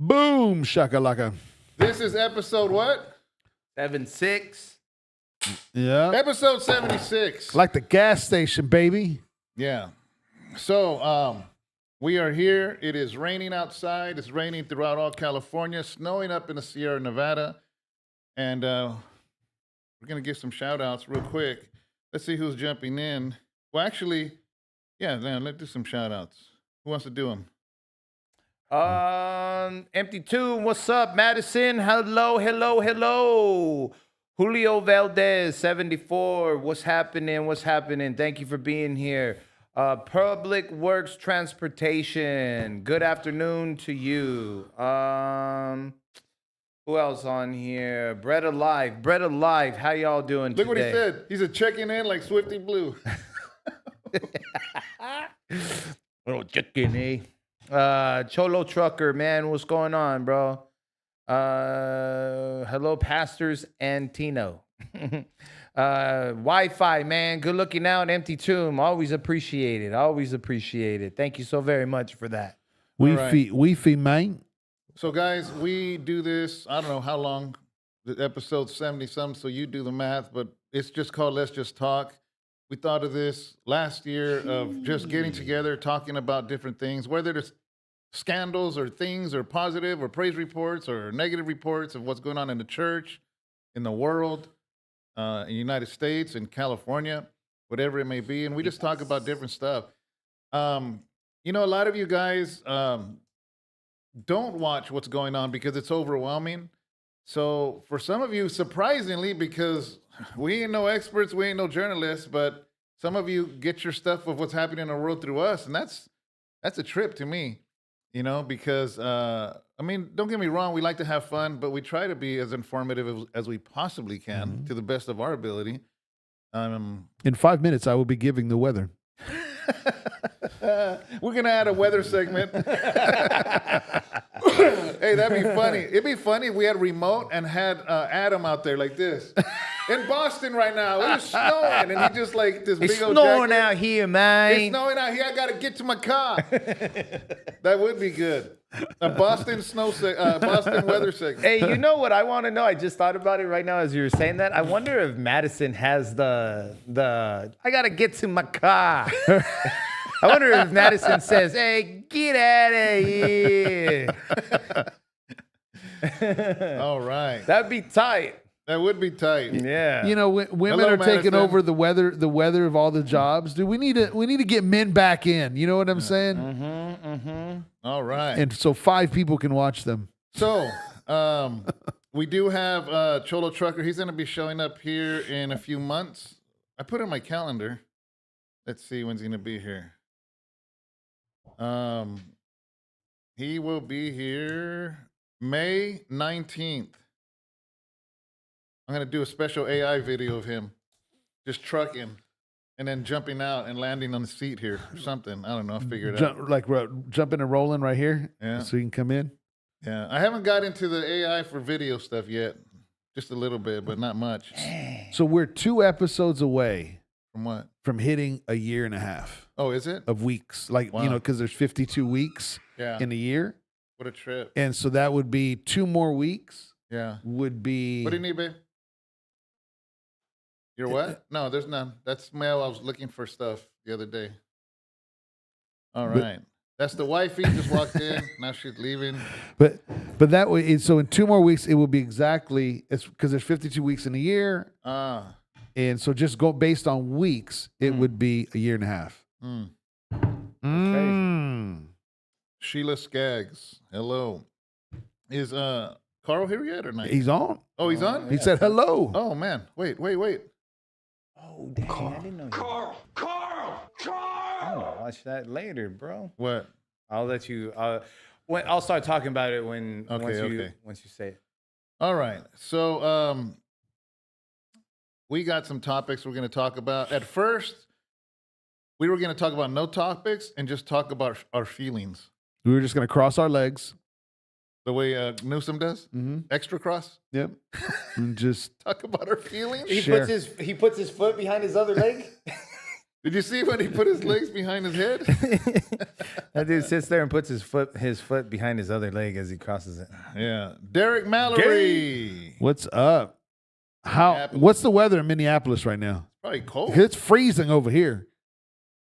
Boom, shakalaka. This is episode what? 76. Yeah. Episode 76. Like the gas station, baby. Yeah. So, we are here. It is raining outside. It's raining throughout all California, snowing up in the Sierra Nevada. And we're going to give some shout outs real quick. Let's see who's jumping in. Well, actually, yeah, man, let's do some shout outs. Who wants to do them? Empty Tomb, what's up? Madison, hello. Julio Valdez, 74, what's happening? Thank you for being here. Public Works Transportation, good afternoon to you. Who else on here? Bread Alive, how y'all doing Look today? what he said. He's a checking in like Swifty Blue. Little chicken, eh? Cholo Trucker, man, what's going on, bro? Hello, Pastors and Tino. Wi-Fi, man, good looking out, Empty Tomb. Always appreciate it. Thank you so very much for that. We mate. So, guys, we do this, I don't know how long, the episode 70-something, so you do the math, but it's just called Let's Just Talk. We thought of this last year of just getting together, talking about different things, whether it's scandals or things or positive or praise reports or negative reports of what's going on in the church, in the world, in the United States, in California, whatever it may be. And we just talk about different stuff. A lot of you guys don't watch what's going on because it's overwhelming. So for some of you, surprisingly, because we ain't no experts, we ain't no journalists, but some of you get your stuff of what's happening in the world through us. And that's a trip to me, because, don't get me wrong. We like to have fun, but we try to be as informative as we possibly can to the best of our ability. In 5 minutes, I will be giving the weather. We're going to add a weather segment. Hey, that'd be funny. It'd be funny if we had remote and had Adam out there like this. In Boston right now, it was snowing, and he just like this big old It's snowing jacket. out here, man. It's snowing out here. I got to get to my car. That would be good. A Boston Boston weather segment. Hey, you know what I want to know? I just thought about it right now as you were saying that. I wonder if Madison has the I got to get to my car. I wonder if Madison says, "Hey, get out of here." All right. That'd be tight. That would be tight. Yeah. Women Hello, are taking Madison. over the weather of all the jobs. Dude, we need to get men back in. You know what I'm saying? All right. And so 5 people can watch them. So, we do have Cholo Trucker. He's going to be showing up here in a few months. I put it in my calendar. Let's see when's he going to be here. He will be here May 19th. I'm going to do a special AI video of him just trucking and then jumping out and landing on the seat here or something. I don't know. I'll figure it out. Jumping and rolling right here. Yeah. So you can come in. Yeah. I haven't got into the AI for video stuff yet. Just a little bit, but not much. So we're 2 episodes away From what? from hitting a year and a half Oh, is it? of weeks. Like, Wow. because there's 52 weeks Yeah. in a year. What a trip. And so that would be 2 more weeks Yeah. would be. What do you need, babe? Your what? No, there's none. That's mail. I was looking for stuff the other day. All right. That's the wifey just walked in. Now she's leaving. But that way, so in 2 more weeks, it will be exactly, it's because there's 52 weeks in a year. And so just go based on weeks, it would be a year and a half. Sheila Skaggs. Hello. Is Carl here yet or not? He's on. Oh, he's on? He said hello. Oh, man. Wait. Oh, dang, I didn't know. Carl. I'm gonna watch that later, bro. What? I'll let you. I'll start talking about it once you say it. All right. So we got some topics we're going to talk about. At first, we were going to talk about no topics and just talk about our feelings. We were just going to cross our legs. The way Newsom does? Extra cross? Yep. And just talk about our feelings? He puts his foot behind his other leg? Did you see when he put his legs behind his head? That dude sits there and puts his foot behind his other leg as he crosses it. Yeah. Derek Mallory. What's up? What's the weather in Minneapolis right now? Probably cold. It's freezing over here.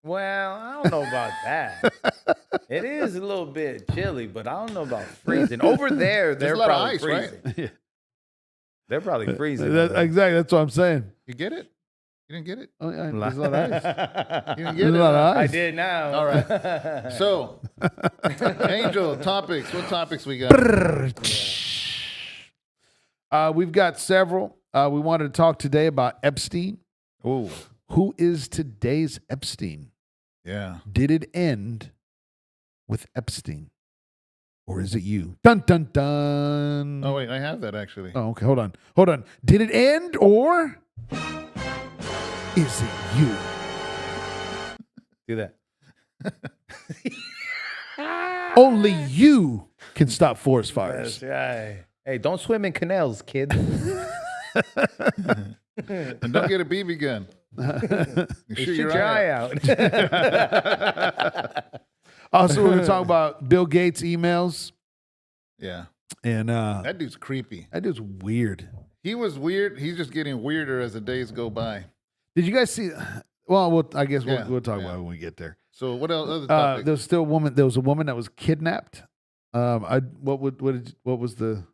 Well, I don't know about that. It is a little bit chilly, but I don't know about freezing. Over there, they're a lot of probably ice, freezing. Yeah. They're probably freezing. Exactly. That's what I'm saying. You get it? You didn't get it? Oh, yeah, there's a lot of ice. You didn't get There's it? a lot of I ice. did now. All right. So, Angel, topics. What topics we got? We've got several. We wanted to talk today about Epstein. Oh, Who is today's Epstein? yeah. Did it end with Epstein? Or is it you? Dun, dun, dun. Oh, wait, I have that actually. Oh, okay. Hold on. Did it end or is it you? Do that. Only you can stop forest fires. That's right. Hey, don't swim in canals, kid. And don't get a BB gun. You shoot your eye out. Also, we're going to talk about Bill Gates' emails. Yeah. And That dude's creepy. that dude's weird. He was weird. He's just getting weirder as the days go by. Did you guys see? Well, I guess Yeah, we'll talk yeah. about it when we get there. So what else? Other topics? There was still a woman. There was a woman that was kidnapped. What was the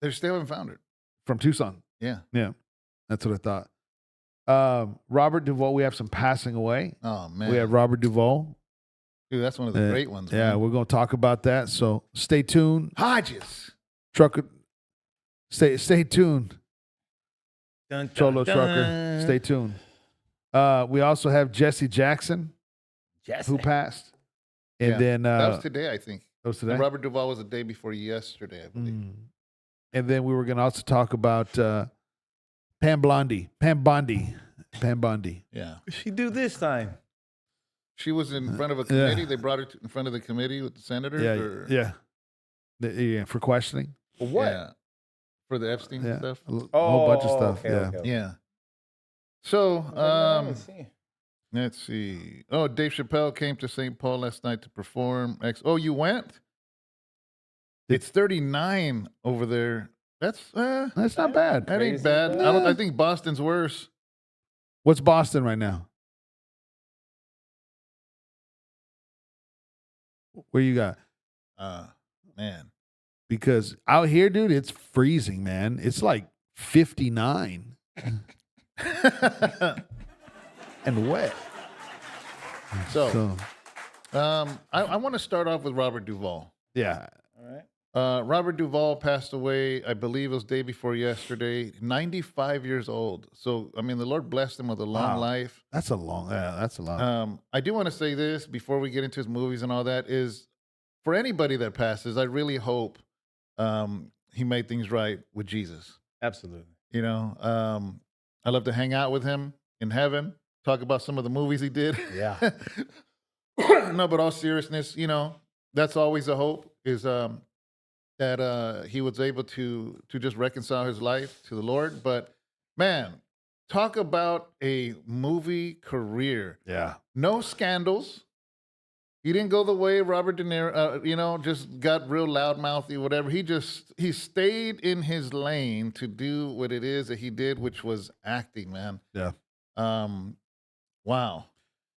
They still haven't found her. from Tucson? Yeah. Yeah, that's what I thought. Robert Duvall. We have some passing away. Oh, man. We have Robert Duvall. Dude, that's one of the great ones. Yeah, man. we're going to talk about that. So stay tuned. Hodges. Trucker, stay tuned. Dun, dun, Solo dun. trucker, stay tuned. We also have Jesse Jackson, Jesse. who passed. And Yeah. then That was today, I think. that was today. And Robert Duvall was the day before yesterday, I believe. And then we were going to also talk about Pam Bondi. Pam Bondi. Yeah. What she do this time? She was in front of a committee. They brought her in front of the committee with the senators. Yeah. Yeah, for questioning. For what? Yeah. For the Epstein Yeah. stuff. A whole bunch of stuff. Okay, yeah. okay. Yeah. So, Let's see. let's see. Oh, Dave Chappelle came to St. Paul last night to perform. Oh, you went? It's 39 over there. That's That's not bad. that ain't Crazy, bad. bro. I think Boston's worse. What's Boston right now? Where you got? Man. Because out here, dude, it's freezing, man. It's like 59 and wet. So, I want to start off with Robert Duvall. Yeah. All right. Robert Duvall passed away, I believe it was day before yesterday, 95 years old. So, I mean, the Lord blessed him with a long Wow. life. That's a lot. I do want to say this before we get into his movies and all that is for anybody that passes, I really hope he made things right with Jesus. Absolutely. You know, I love to hang out with him in heaven, talk about some of the movies he did. Yeah. No, but all seriousness, you know, that's always a hope is that he was able to just reconcile his life to the Lord. But man, talk about a movie career. Yeah. No scandals. He didn't go the way of Robert De Niro, just got real loudmouthy, whatever. He stayed in his lane to do what it is that he did, which was acting, man. Yeah. Wow.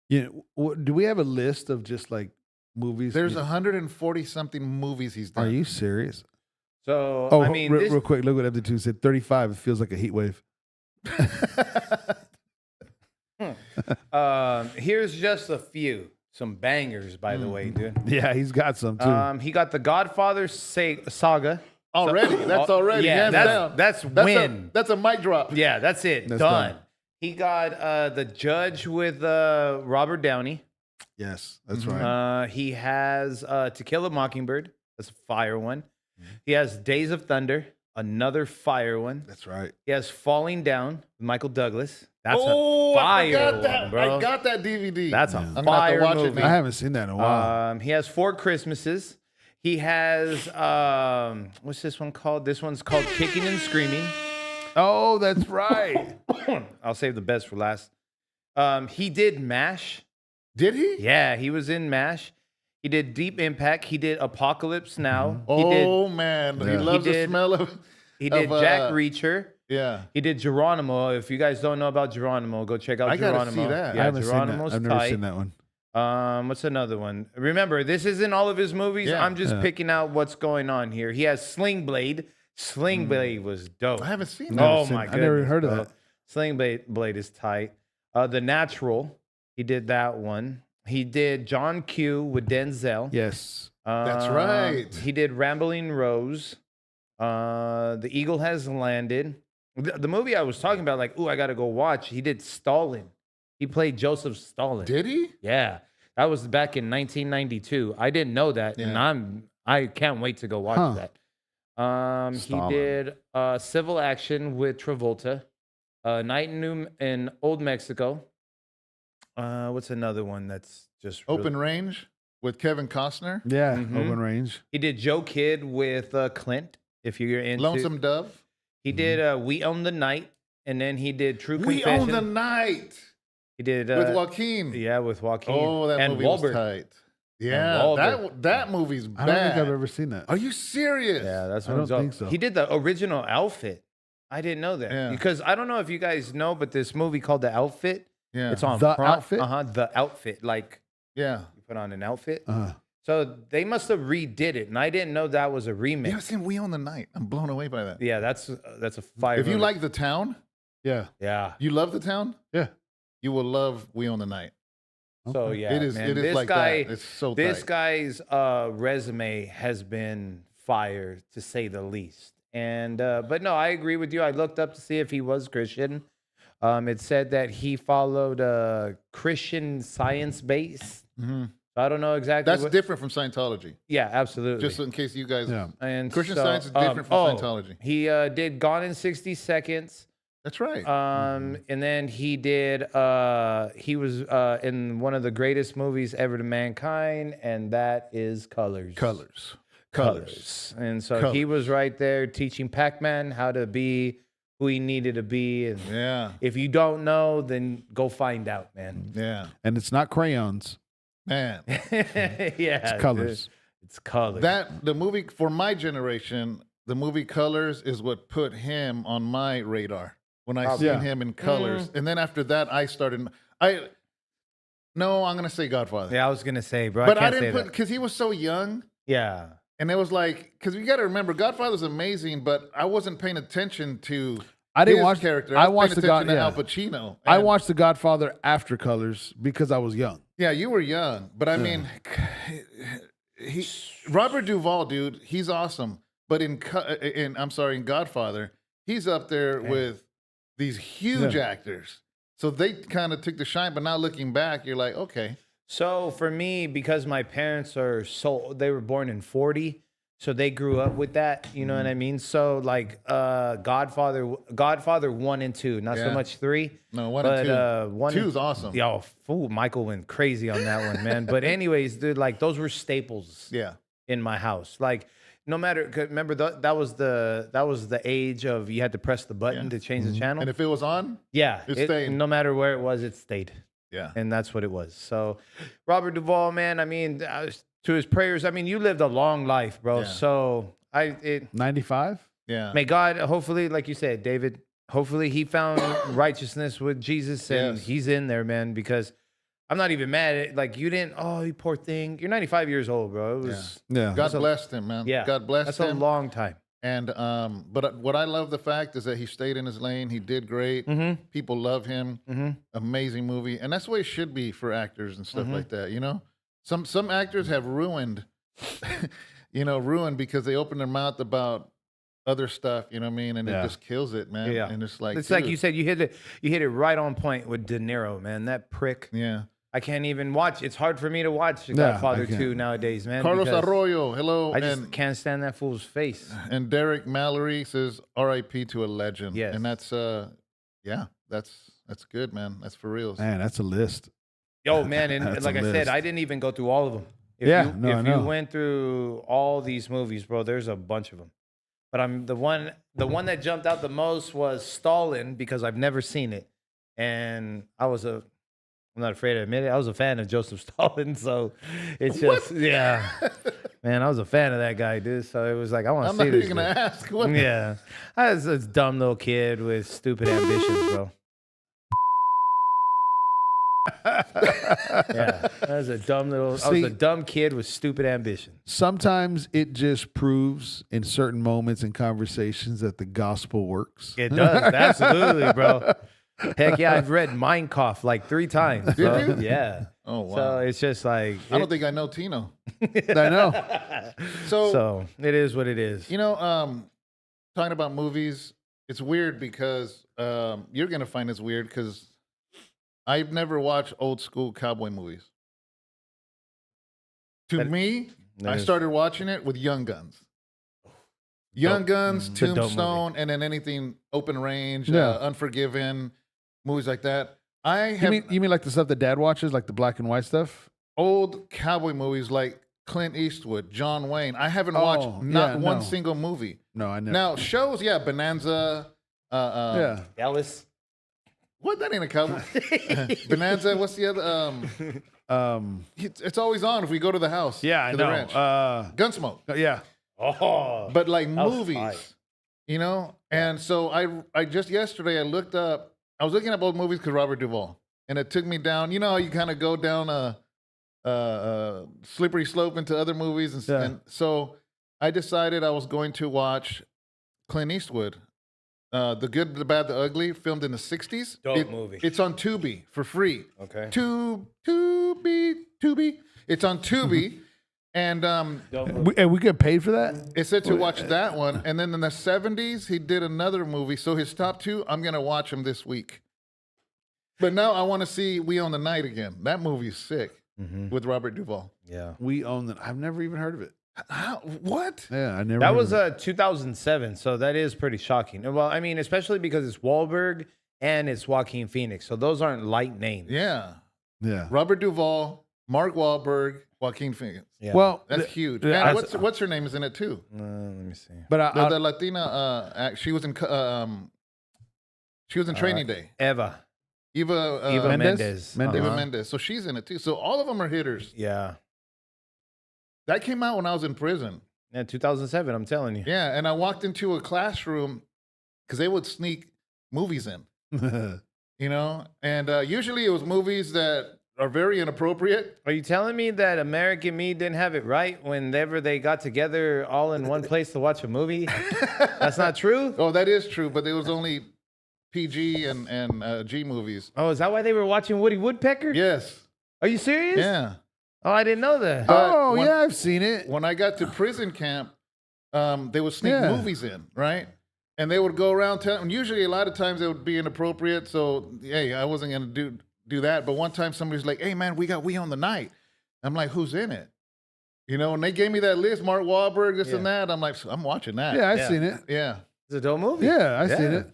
Do we have a list of just like movies? There's 140 something movies he's done. Are you serious? So, Oh, I mean, real quick, look what Epstein said. 35. It feels like a heat wave. here's just a few. Some bangers, by the way, dude. Yeah, he's got some too. He got the Godfather saga. Already. That's already. Yeah, hands down. that's win. That's a mic drop. Yeah, that's it. That's done. done. He got The Judge with Robert Downey. Yes, that's right. He has To Kill a Mockingbird. That's a fire one. He has Days of Thunder, another fire one. That's right. He has Falling Down with Michael Douglas. That's Oh, a fire I forgot one, that. bro. I got that DVD. That's a I'm gonna have to fire watch it movie. now. I haven't seen that in a while. He has Four Christmases. He has what's this one called? This one's called Kicking and Screaming. Oh, that's right. I'll save the best for last. He did MASH. Did he? Yeah, he was in MASH. He did Deep Impact. He did Apocalypse Now. Man, he Yeah. loves He the did- smell of. He did Jack Reacher. Yeah, He did Geronimo. If you guys don't know about Geronimo, go check out I gotta Geronimo. see that. Yeah, I haven't seen that. Geronimo's I've never tight. seen that one. What's another one? Remember, this isn't all of his movies. Yeah. I'm just picking out what's going on here. He has Sling Blade. Sling Blade was dope. I haven't seen Never that. Oh seen- my I goodness. never heard of bro. that. Sling Blade is tight. The Natural. He did that one. He did John Q with Denzel. Yes. That's right. He did Rambling Rose. The Eagle Has Landed. The movie I was talking about, like, ooh, I got to go watch. He did Stalin. He played Joseph Stalin. Did he? Yeah. That was back in 1992. I didn't know that. Yeah. And I can't wait to go watch that. He Stalin. did Civil Action with Travolta. Night in Old Mexico. What's another one that's just really- Open Range with Kevin Costner. Yeah. Mhm. Open range. He did Joe Kidd with Clint. If you're into Lonesome Dove. He did We Own the Night, and then he did True We Confession. Own the Night He did with Joaquin. Yeah, with Joaquin. Oh, that and movie Wahlberg. was tight. Yeah, Wahlberg. that movie's I bad. don't think I've ever seen that. Are you serious? Yeah, that's I what don't it's all- think so. He did the original Outfit. I didn't know that Yeah. because I don't know if you guys know, but this movie called The Outfit. Yeah. It's on The Prime. Outfit? The Outfit. Like Yeah. you put on an outfit. Uh-huh. So they must have redid it, and I didn't know that was a remix. You ever seen We Own the Night? I'm blown away by that. Yeah, that's a fire. If you movie. like The Town, Yeah. yeah. you love The Town, Yeah. you will love We Own the Night. So Okay. yeah, it is. man. It is this like guy, that. It's so this tight. guy's resume has been fire to say the least. And but no, I agree with you. I looked up to see if he was Christian. It said that he followed a Christian Science base. Mhm. I don't know exactly. That's what, different from Scientology. Yeah, absolutely. Just in case you guys. Yeah. and Christian so, Science is different from Scientology. He did Gone in 60 Seconds. That's right. And then he did he was in one of the greatest movies ever to mankind, and that is Colors. Colors. And so he Colors. was right there teaching Pac-Man how to be who he needed to be. And Yeah. if you don't know, then go find out, man. Yeah. And it's not crayons. Man. Yeah. It's colors. dude. It's colors. The movie for my generation, the movie Colors is what put him on my radar when I seen Yeah. him in Colors. And then after that, I'm gonna say Godfather. Yeah, I was gonna say, bro. But I I can't didn't say put that. because he was so young. Yeah. And it was like, because you got to remember, Godfather's amazing, but I wasn't paying attention to I didn't his watch character. I was watched paying the God. attention to Yeah. Al Pacino. I And- watched The Godfather after Colors because I was young. Yeah, you were young, but I mean, Robert Duvall, dude, he's awesome. But in Godfather, he's up there with these huge actors. So they kind of took the shine. But now looking back, you're like, okay, So for me, because my parents they were born in 40, so they grew up with that, you know what I mean? So like Godfather 1 and 2, not so Yeah. much 3. no, one But and two. one Two's awesome. Yo, fool, Michael went crazy on that one, man. But anyways, dude, like those were staples Yeah, in my house. Like no matter, 'cause remember that was the age of you had to press the button Yeah. to change the channel. and if it was on, Yeah, it stayed. no matter where it was, it stayed. yeah, And that's what it was. So, Robert Duvall, man, I mean, to his prayers, I mean, you lived a long life, bro. Yeah. So, 95? yeah. may God, hopefully, like you said, David, hopefully he found righteousness with Jesus and Yes. he's in there, man, because I'm not even mad at like you didn't, oh, you poor thing. You're 95 years old, bro. It was, Yeah. God blessed him, man. yeah, God blessed that's him. a long time. And but what I love the fact is that he stayed in his lane. He did great. Mm-hmm. People love him. Mm-hmm. Amazing movie, and that's the way it should be for actors and stuff like that. You know, some actors have ruined, ruined because they open their mouth about other stuff. You know what I mean? And Yeah. it just kills it, man. Yeah. And it's like It's like dude, you said, you hit it right on point with De Niro, man. That prick. Yeah. I can't even watch. It's hard for me to watch Yeah, Godfather I can't. 2 nowadays, man. Carlos because Arroyo, hello, I just and can't stand that fool's face. Derek Mallory says R.I.P. to a legend. Yes. and that's that's good, man. That's for real. Man, that's a list. Yo, man, and That's like a I said, list. I didn't even go through all of them. If Yeah, you, no, I if know. you went through all these movies, bro, there's a bunch of them. But I'm the one that jumped out the most was Stalin because I've never seen it, and I was a I'm not afraid to admit it. I was a fan of Joseph Stalin, so it's just yeah, man. I was a fan of that guy, dude. So it was like I want to I'm see not this. even gonna ask. What? Yeah, I was a dumb little kid with stupid ambitions, bro. Yeah, I was a dumb little. I was a dumb kid with stupid ambitions. Sometimes it just proves in certain moments in conversations that the gospel works. It does, absolutely, bro. Heck yeah, I've read Mein Kampf like 3 times. Bro. Did you? Yeah. Oh wow. So it's just like I don't think I know Tino. I know. So it is what it is. You know, talking about movies, it's weird because you're gonna find this weird because I've never watched old school cowboy movies. To me, I started watching it with Young Guns. Young Guns, Tombstone, and then anything Open Range, Unforgiven, movies like that. You mean like the stuff that Dad watches, like the black and white stuff? Old cowboy movies like Clint Eastwood, John Wayne. I haven't watched one single movie. No, I never. Now shows, Bonanza. Dallas. What? That ain't a cowboy. Bonanza. What's the other? It's always on if we go to the house. Yeah, I to know. The ranch. Gunsmoke. Yeah. Oh, but like fire. movies, you know. And so I just yesterday I looked up. I was looking up old movies because Robert Duvall, and it took me down. You know how you kind of go down a slippery slope into other movies, and so I decided I was going to watch Clint Eastwood. The Good, the Bad, the Ugly, filmed in the 60s. Dope movie. It's on Tubi for free. Okay. Tubi. It's on Tubi. And we get paid for that? it said to watch that one. And then in the 70s, he did another movie. So his top 2, I'm going to watch him this week. But now I want to see We Own the Night again. That movie's sick with Robert Duvall. Yeah. We Own the... I've never even heard of it. How? What? Yeah, I never. That heard was of it. 2007, so that is pretty shocking. Well, I mean, especially because it's Wahlberg and it's Joaquin Phoenix, so those aren't light names. Yeah. Yeah. Robert Duvall, Mark Wahlberg, Joaquin Phoenix. Yeah. Well, That's huge. yeah, And what's her name is in it too? let me see. but The Latina, she was in Training Day. Eva Eva Mendes. Eva Mendes. So she's in it too. So all of them are hitters. Yeah. That came out when I was in prison. Yeah, 2007. I'm telling you. Yeah, and I walked into a classroom because they would sneak movies in, you know, and usually it was movies that are very inappropriate. Are you telling me that American Me didn't have it right whenever they got together all in one place to watch a movie? That's not true? Oh, that is true, but there was only PG and G movies. Oh, is that why they were watching Woody Woodpecker? Yes. Are you serious? Yeah. Oh, I didn't know that. Oh, yeah, I've seen it. When I got to prison camp, they would sneak movies in, right? And they would go around town. And usually, a lot of times, it would be inappropriate. So, hey, I wasn't going to do that. But one time, somebody's like, "Hey, man, we Own the Night." I'm like, "Who's in it?" You know, and they gave me that list, Mark Wahlberg, this and that. I'm like, I'm watching that. Yeah, I've seen it. Yeah. It's a dope movie. Yeah, I've seen it.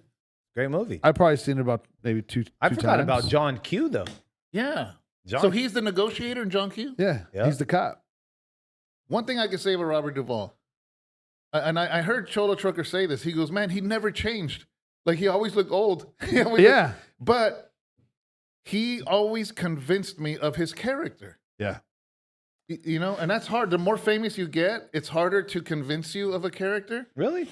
Great movie. I've probably seen it about maybe two I times. forgot about John Q, though. Yeah. John. So he's the negotiator in John Q? Yeah, he's the cop. One thing I can say about Robert Duvall, and I heard Cholo Trucker say this. He goes, man, he never changed. Like, he always looked old. But he always convinced me of his character. Yeah. You know, and that's hard. The more famous you get, it's harder to convince you of a character. Really?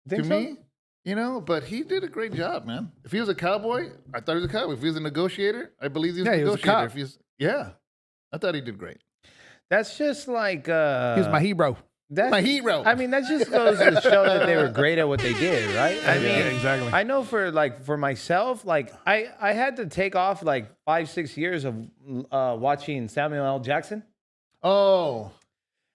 To me, you know, but he did a great job, man. If he was a cowboy, I thought he was a cowboy. If he was a negotiator, I believe he was a negotiator. He was a cop. If he's, I thought he did great. That's just like... he was my hero. My hero. I mean, that just goes to show that they were great at what they did, right? I mean, exactly. I know for myself, like I had to take off like 5-6 years of watching Samuel L. Jackson. Oh,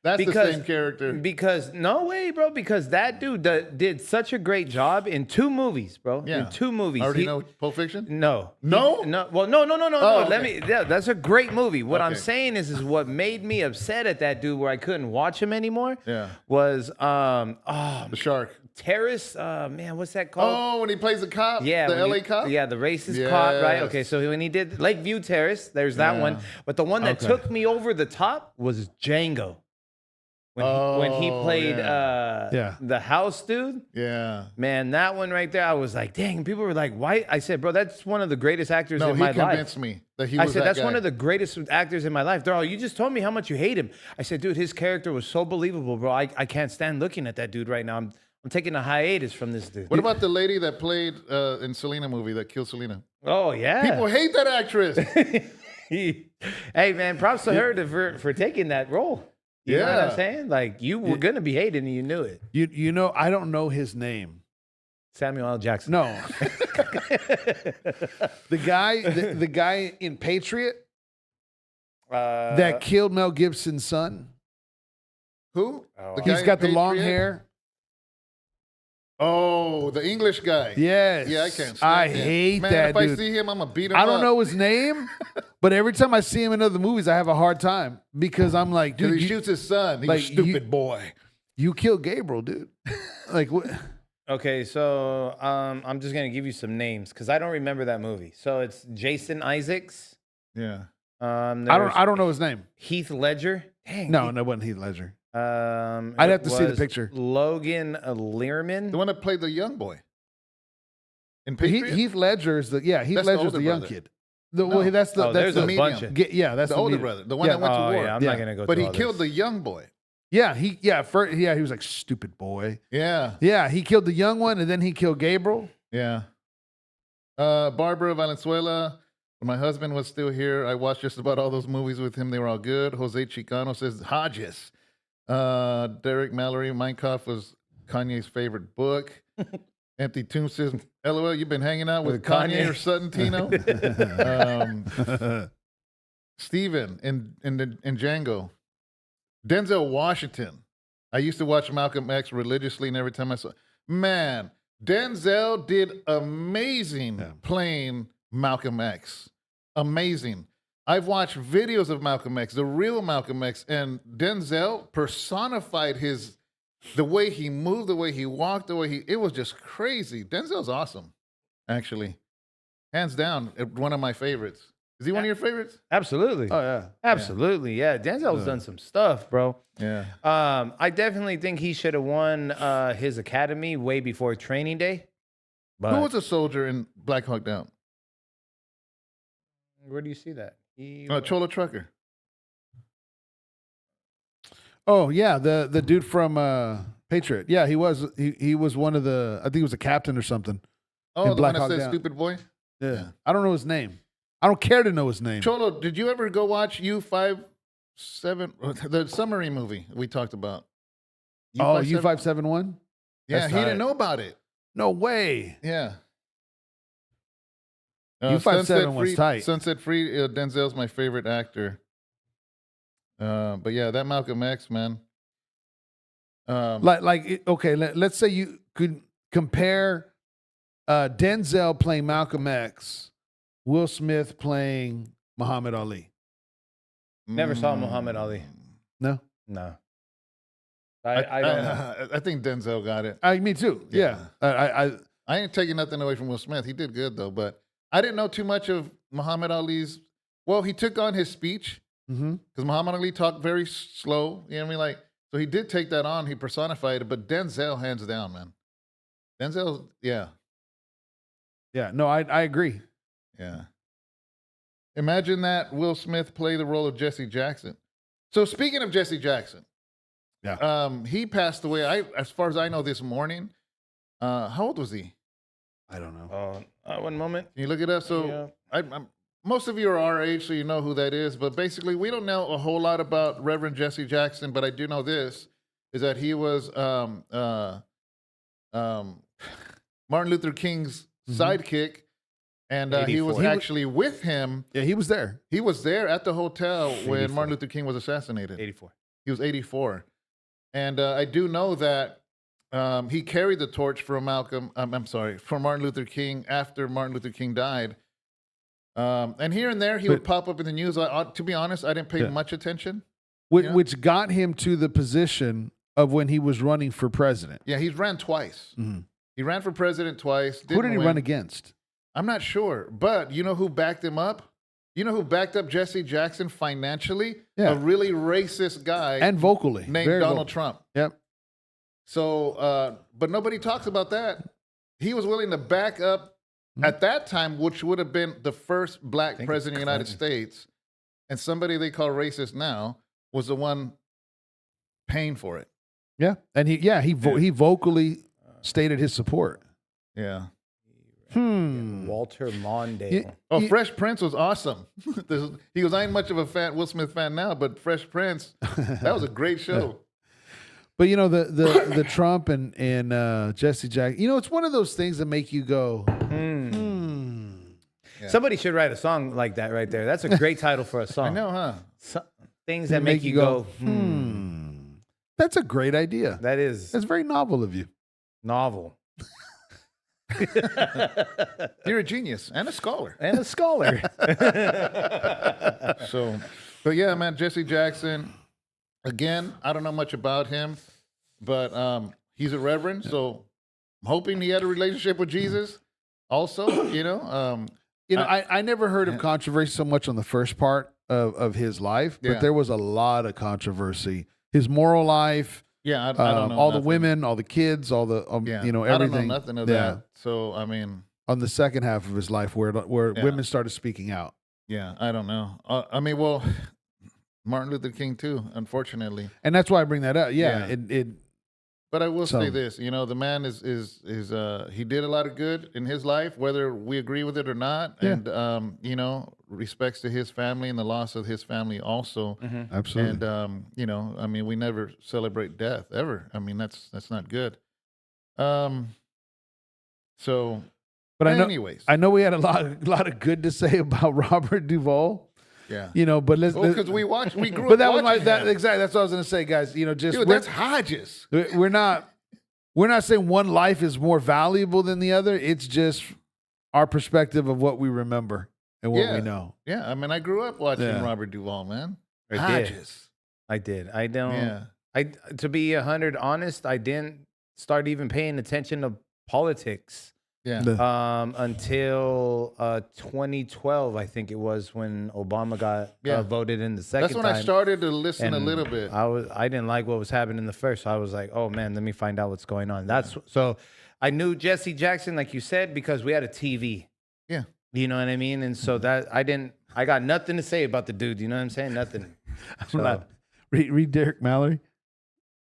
that's the same character. Because no way, bro. Because that dude did such a great job in 2 movies, bro. Yeah. In 2 movies. Already know Pulp Fiction? No. No? No. Well, no. Oh, Let okay. me. Yeah, that's a great movie. What I'm Okay. saying is what made me upset at that dude, where I couldn't watch him anymore. Yeah. Was The shark. Terrace. Man, what's that called? Oh, when he plays the cop? Yeah, The when LA he- cop? Yeah, the racist cop, right? Yes. Okay, so when he did Lakeview Terrace, there's that one. But the one that took me over the top was Django. when he Oh, played Yeah. the house dude. Yeah. Man, that one right there, I was like, dang. People were like, why? I said, bro, that's one of the greatest actors No, in he my life. convinced me that he I was said, that that's guy. one of the greatest actors in my life. They're all, you just told me how much you hate him. I said, dude, his character was so believable, bro. I can't stand looking at that dude right now. I'm taking a hiatus from this dude. What about the lady that played in Selena movie that killed Selena? Oh, yeah. People hate that actress. Hey, man, props to her for taking that role. You know what I'm Yeah. saying? Like, you were going to be hated and you knew it. You know, I don't know his name. Samuel L. Jackson. No. the guy in Patriot that killed Mel Gibson's son. Who? Oh, The He's guy got in the long Patriot? hair. Oh, the English guy. Yes. Yeah, I can't stand I him. hate Man, that if dude. I see him, I'm gonna beat him I don't up. know his name, but every time I see him in other movies, I have a hard time because I'm like, Dude, dude, he shoots his son. He's like, a stupid boy. you killed Gabriel, dude. Like what? Okay, so I'm just going to give you some names because I don't remember that movie. So it's Jason Isaacs. Yeah. I don't know his name. Heath Ledger. Dang. No, it wasn't Heath Ledger. I'd I'd have to see the picture. Logan Learman. The one that played the young boy. In Patriot? Heath Ledger is the Heath That's the Ledger's the older young brother. kid. No. That's the Oh, there's a medium. bunch of. That's the older medium. brother. The one Yeah. that went to Oh, war. yeah, I'm Yeah. not going to go But through he all killed this. the young boy. Yeah, he was like stupid boy. Yeah. Yeah, he killed the young one and then he killed Gabriel. Yeah. Barbara Valenzuela. When my husband was still here, I watched just about all those movies with him. They were all good. Jose Chicano says Hodges. Derek Mallory, Minecraft was Kanye's favorite book. Empty Tomb says, LOL, you've been hanging out with Kanye or Sutton Tino? Steven in Django. Denzel Washington. I used to watch Malcolm X religiously, and every time I saw, man, Denzel did amazing playing Malcolm X. Amazing. I've watched videos of Malcolm X, the real Malcolm X, and Denzel personified the way he moved, the way he walked, it was just crazy. Denzel's awesome, actually. Hands down, one of my favorites. Is he one of your favorites? Absolutely. Oh yeah. Absolutely. Yeah. Denzel's done some stuff, bro. Yeah. I definitely think he should have won his academy way before training day. But Who was a soldier in Black Hawk Down? where do you see that? Cholo Trucker. Oh yeah, the dude from Patriot. Yeah, he was one of the. I think he was a captain or something. Oh, in the Black one that Hawk says Down. stupid boy? Yeah. I don't know his name. I don't care to know his name. Cholo, did you ever go watch U57, the submarine movie we talked about? Oh, U571? Yeah, That's he not didn't it. know about it. No way. Yeah. U57 was tight. Sunset Free, Denzel's my favorite actor. But yeah, that Malcolm X, man. Okay, let's say you could compare Denzel playing Malcolm X, Will Smith playing Muhammad Ali. Never saw Muhammad Ali. No? No. I don't know. I think Denzel got it. Me too. Yeah. I ain't taking nothing away from Will Smith. He did good though, but I didn't know too much of Muhammad Ali's. Well, he took on his speech because Muhammad Ali talked very slow. You know what I mean? Like, so he did take that on. He personified it, but Denzel, hands down, man. Denzel, yeah. Yeah. No, I agree. Yeah. Imagine that Will Smith play the role of Jesse Jackson. So speaking of Jesse Jackson, he passed away. As far as I know, this morning. How old was he? I don't know. One moment. Can you look it up? So most of you are our age, so you know who that is. But basically, we don't know a whole lot about Reverend Jesse Jackson. But I do know this: is that he was Martin Luther King's sidekick. And he was actually with him. Yeah, he was there. He was there at the hotel 84. when Martin Luther King was assassinated. 84. He was 84. And I do know that he carried the torch for for Martin Luther King after Martin Luther King died. And here and there, he would pop up in the news. To be honest, I didn't pay much attention. Which got him to the position of when he was running for president. Yeah, he's ran twice. Mm-hmm. He ran for president twice. Who did he win. run against? I'm not sure. But you know who backed him up? You know who backed up Jesse Jackson financially? Yeah. A really racist guy And vocally. named Very Donald vocal. Trump. Yep. So, but nobody talks about that. He was willing to back up at that time, which would have been the first black president of the United States. And somebody they call racist now was the one paying for it. Yeah. And he vocally stated his support. Yeah. Walter Mondale. Oh, Fresh Prince was awesome. He was, I ain't much of a Will Smith fan now, but Fresh Prince, that was a great show. But you know the Trump and Jesse Jackson. You know, it's one of those things that make you go. Yeah. Somebody should write a song like that right there. That's a great title for a song. I know, huh? Things that make you go. That's a great idea. That is That's very novel of you. novel. You're a genius and a scholar. And a scholar. So, but yeah, man, Jesse Jackson. Again, I don't know much about him, but he's a reverend, so I'm hoping he had a relationship with Jesus. Also, you know, I never heard of controversy so much on the first part of his life, but Yeah. there was a lot of controversy. His moral life, yeah, I don't know all nothing. the women, all the kids, all the Yeah, you know, I everything. don't know nothing of that. So, I mean, On the second half of his life, where Yeah. women started speaking out. yeah, I don't know. I mean, well, Martin Luther King too, unfortunately. And that's why I bring that up. Yeah, Yeah. But I will say So- this, you know, the man is he did a lot of good in his life, whether we agree with it or not. Yeah. And you know, respects to his family and the loss of his family also. Absolutely. And you know, I mean, we never celebrate death ever. I mean, that's not good. So, But anyways, I know we had a lot of good to say about Robert Duvall. yeah. You know, but let's. Because we grew but up that was watching that him. exactly. That's what I was going to say, guys. You know, just Dude, that's Hodges. we're not saying one life is more valuable than the other. It's just our perspective of what we remember and what we know. Yeah, I mean, I grew up watching Yeah. Robert Duvall, man. I did. Hodges. I did. I don't. Yeah. To be 100 honest, I didn't start even paying attention to politics Yeah. until 2012. I think it was when Obama got Yeah. voted in the second That's when time. I started to listen a And little bit. I didn't like what was happening in the first, so I was like, oh man, let me find out what's going on. So I knew Jesse Jackson, like you said, because we had a TV. Yeah. You know what I mean? And so I got nothing to say about the dude. You know what I'm saying? Nothing. So, Read Derek Mallory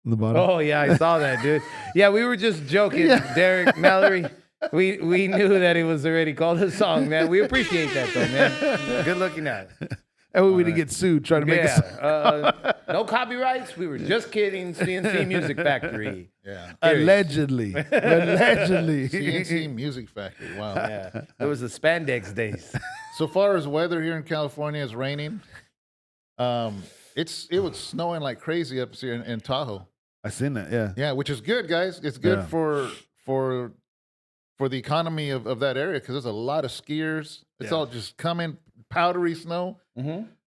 on the bottom. oh yeah, I saw that, dude. Yeah, we were just joking, Derek Mallory. We knew that it was already called a song, man. We appreciate that though, man. Good looking at it. And we didn't get sued trying to make us. No copyrights. We were just kidding. CNC Music Factory. Yeah. Allegedly. Allegedly. CNC Music Factory. Wow. Yeah, it was the spandex days. So far as weather here in California is raining. It was snowing like crazy up here in Tahoe. I seen that, yeah. Yeah, which is good, guys. It's good Yeah. for the economy of that area because there's a lot of skiers. It's all just coming powdery snow.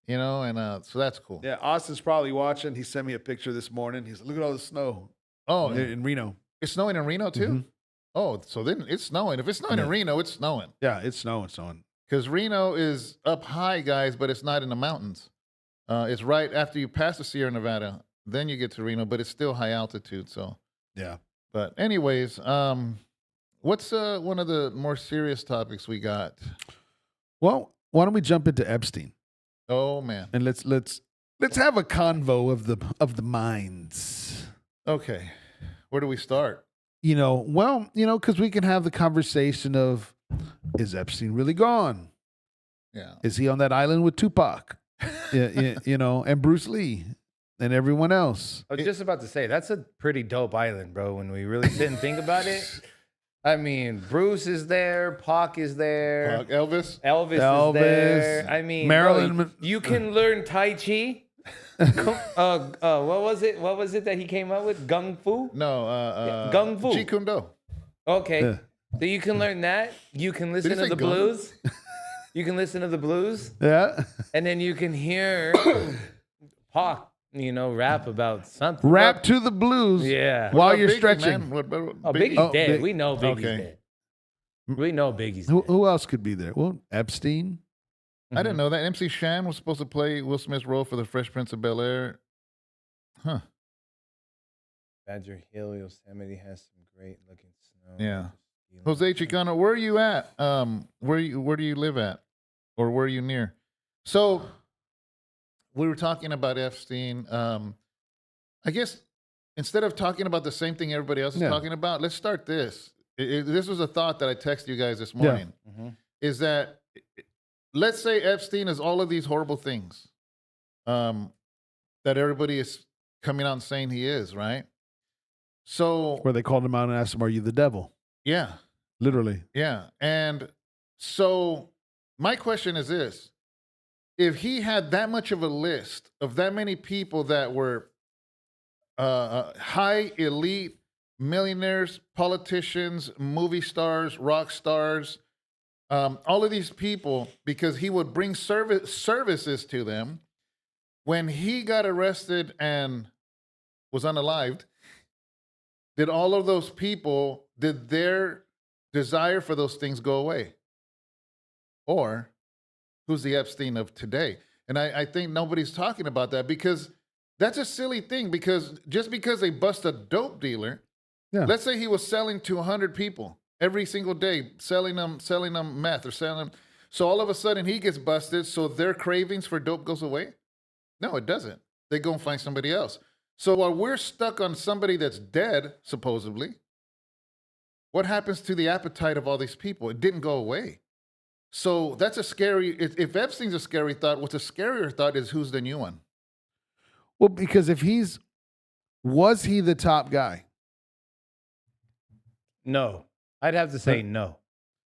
You know, and so that's cool. Yeah, Austin's probably watching. He sent me a picture this morning. He's like, look at all the snow Oh, in Reno. it's snowing in Reno too. Oh, so then it's snowing. If it's snowing in Reno, it's snowing. Yeah, it's snowing. Because Reno is up high, guys, but it's not in the mountains. It's right after you pass the Sierra Nevada, then you get to Reno, but it's still high altitude. So, Yeah. but anyways, what's one of the more serious topics we got? Well, why don't we jump into Epstein Oh man. and let's have a convo of the minds. Okay, where do we start? You know, well, you know, because we can have the conversation of, is Epstein really gone? Yeah. Is he on that island with Tupac? Yeah, you know, and Bruce Lee and everyone else. I was just about to say, that's a pretty dope island, bro, when we really sit and think about it. I mean, Bruce is there, Pac is there, Elvis. Elvis is there. I mean, Marilyn bro, you can learn Tai Chi. What was it? What was it that he came up with? Gung Fu? No, Gung Fu. Jeet Kune Do. Okay. Yeah. So you can learn that. You can listen he to say the gung? blues. You can listen to the blues. Yeah. And then you can hear Pac, you know, rap about something. Rap to the blues. Yeah. While What you're about Biggie, stretching. man? What about Oh, Biggie? Biggie's Oh, dead. Big- We know Biggie's Okay. dead. We know Biggie's Who, dead. who else could be there? Well, Epstein. I didn't know that. MC Shan was supposed to play Will Smith's role for the Fresh Prince of Bel-Air. Huh. Badger Hill, Yosemite has some great looking snow. Yeah. Jose Chicano, where are you at? Where do you live at? Or where are you near? So we were talking about Epstein. I guess instead of talking about the same thing everybody else is talking about, let's start this. This was a thought that I texted you guys this morning. Is that, let's say Epstein is all of these horrible things that everybody is coming out and saying he is, right? So Where they called him out and asked him, "Are you the devil?" yeah. Literally. Yeah. And so my question is this. If he had that much of a list of that many people that were high elite millionaires, politicians, movie stars, rock stars, all of these people, because he would bring services to them, when he got arrested and was unalived, did all of those people, did their desire for those things go away? Or who's the Epstein of today? And I think nobody's talking about that, because that's a silly thing, because just because they bust a dope dealer, let's say he was selling to 100 people every single day, selling them meth or selling them. So all of a sudden he gets busted, so their cravings for dope goes away? No, it doesn't. They go and find somebody else. So while we're stuck on somebody that's dead, supposedly, what happens to the appetite of all these people? It didn't go away. So that's a scary, if Epstein's a scary thought, what's a scarier thought is who's the new one? Well, because if was he the top guy? No. I'd have to say no.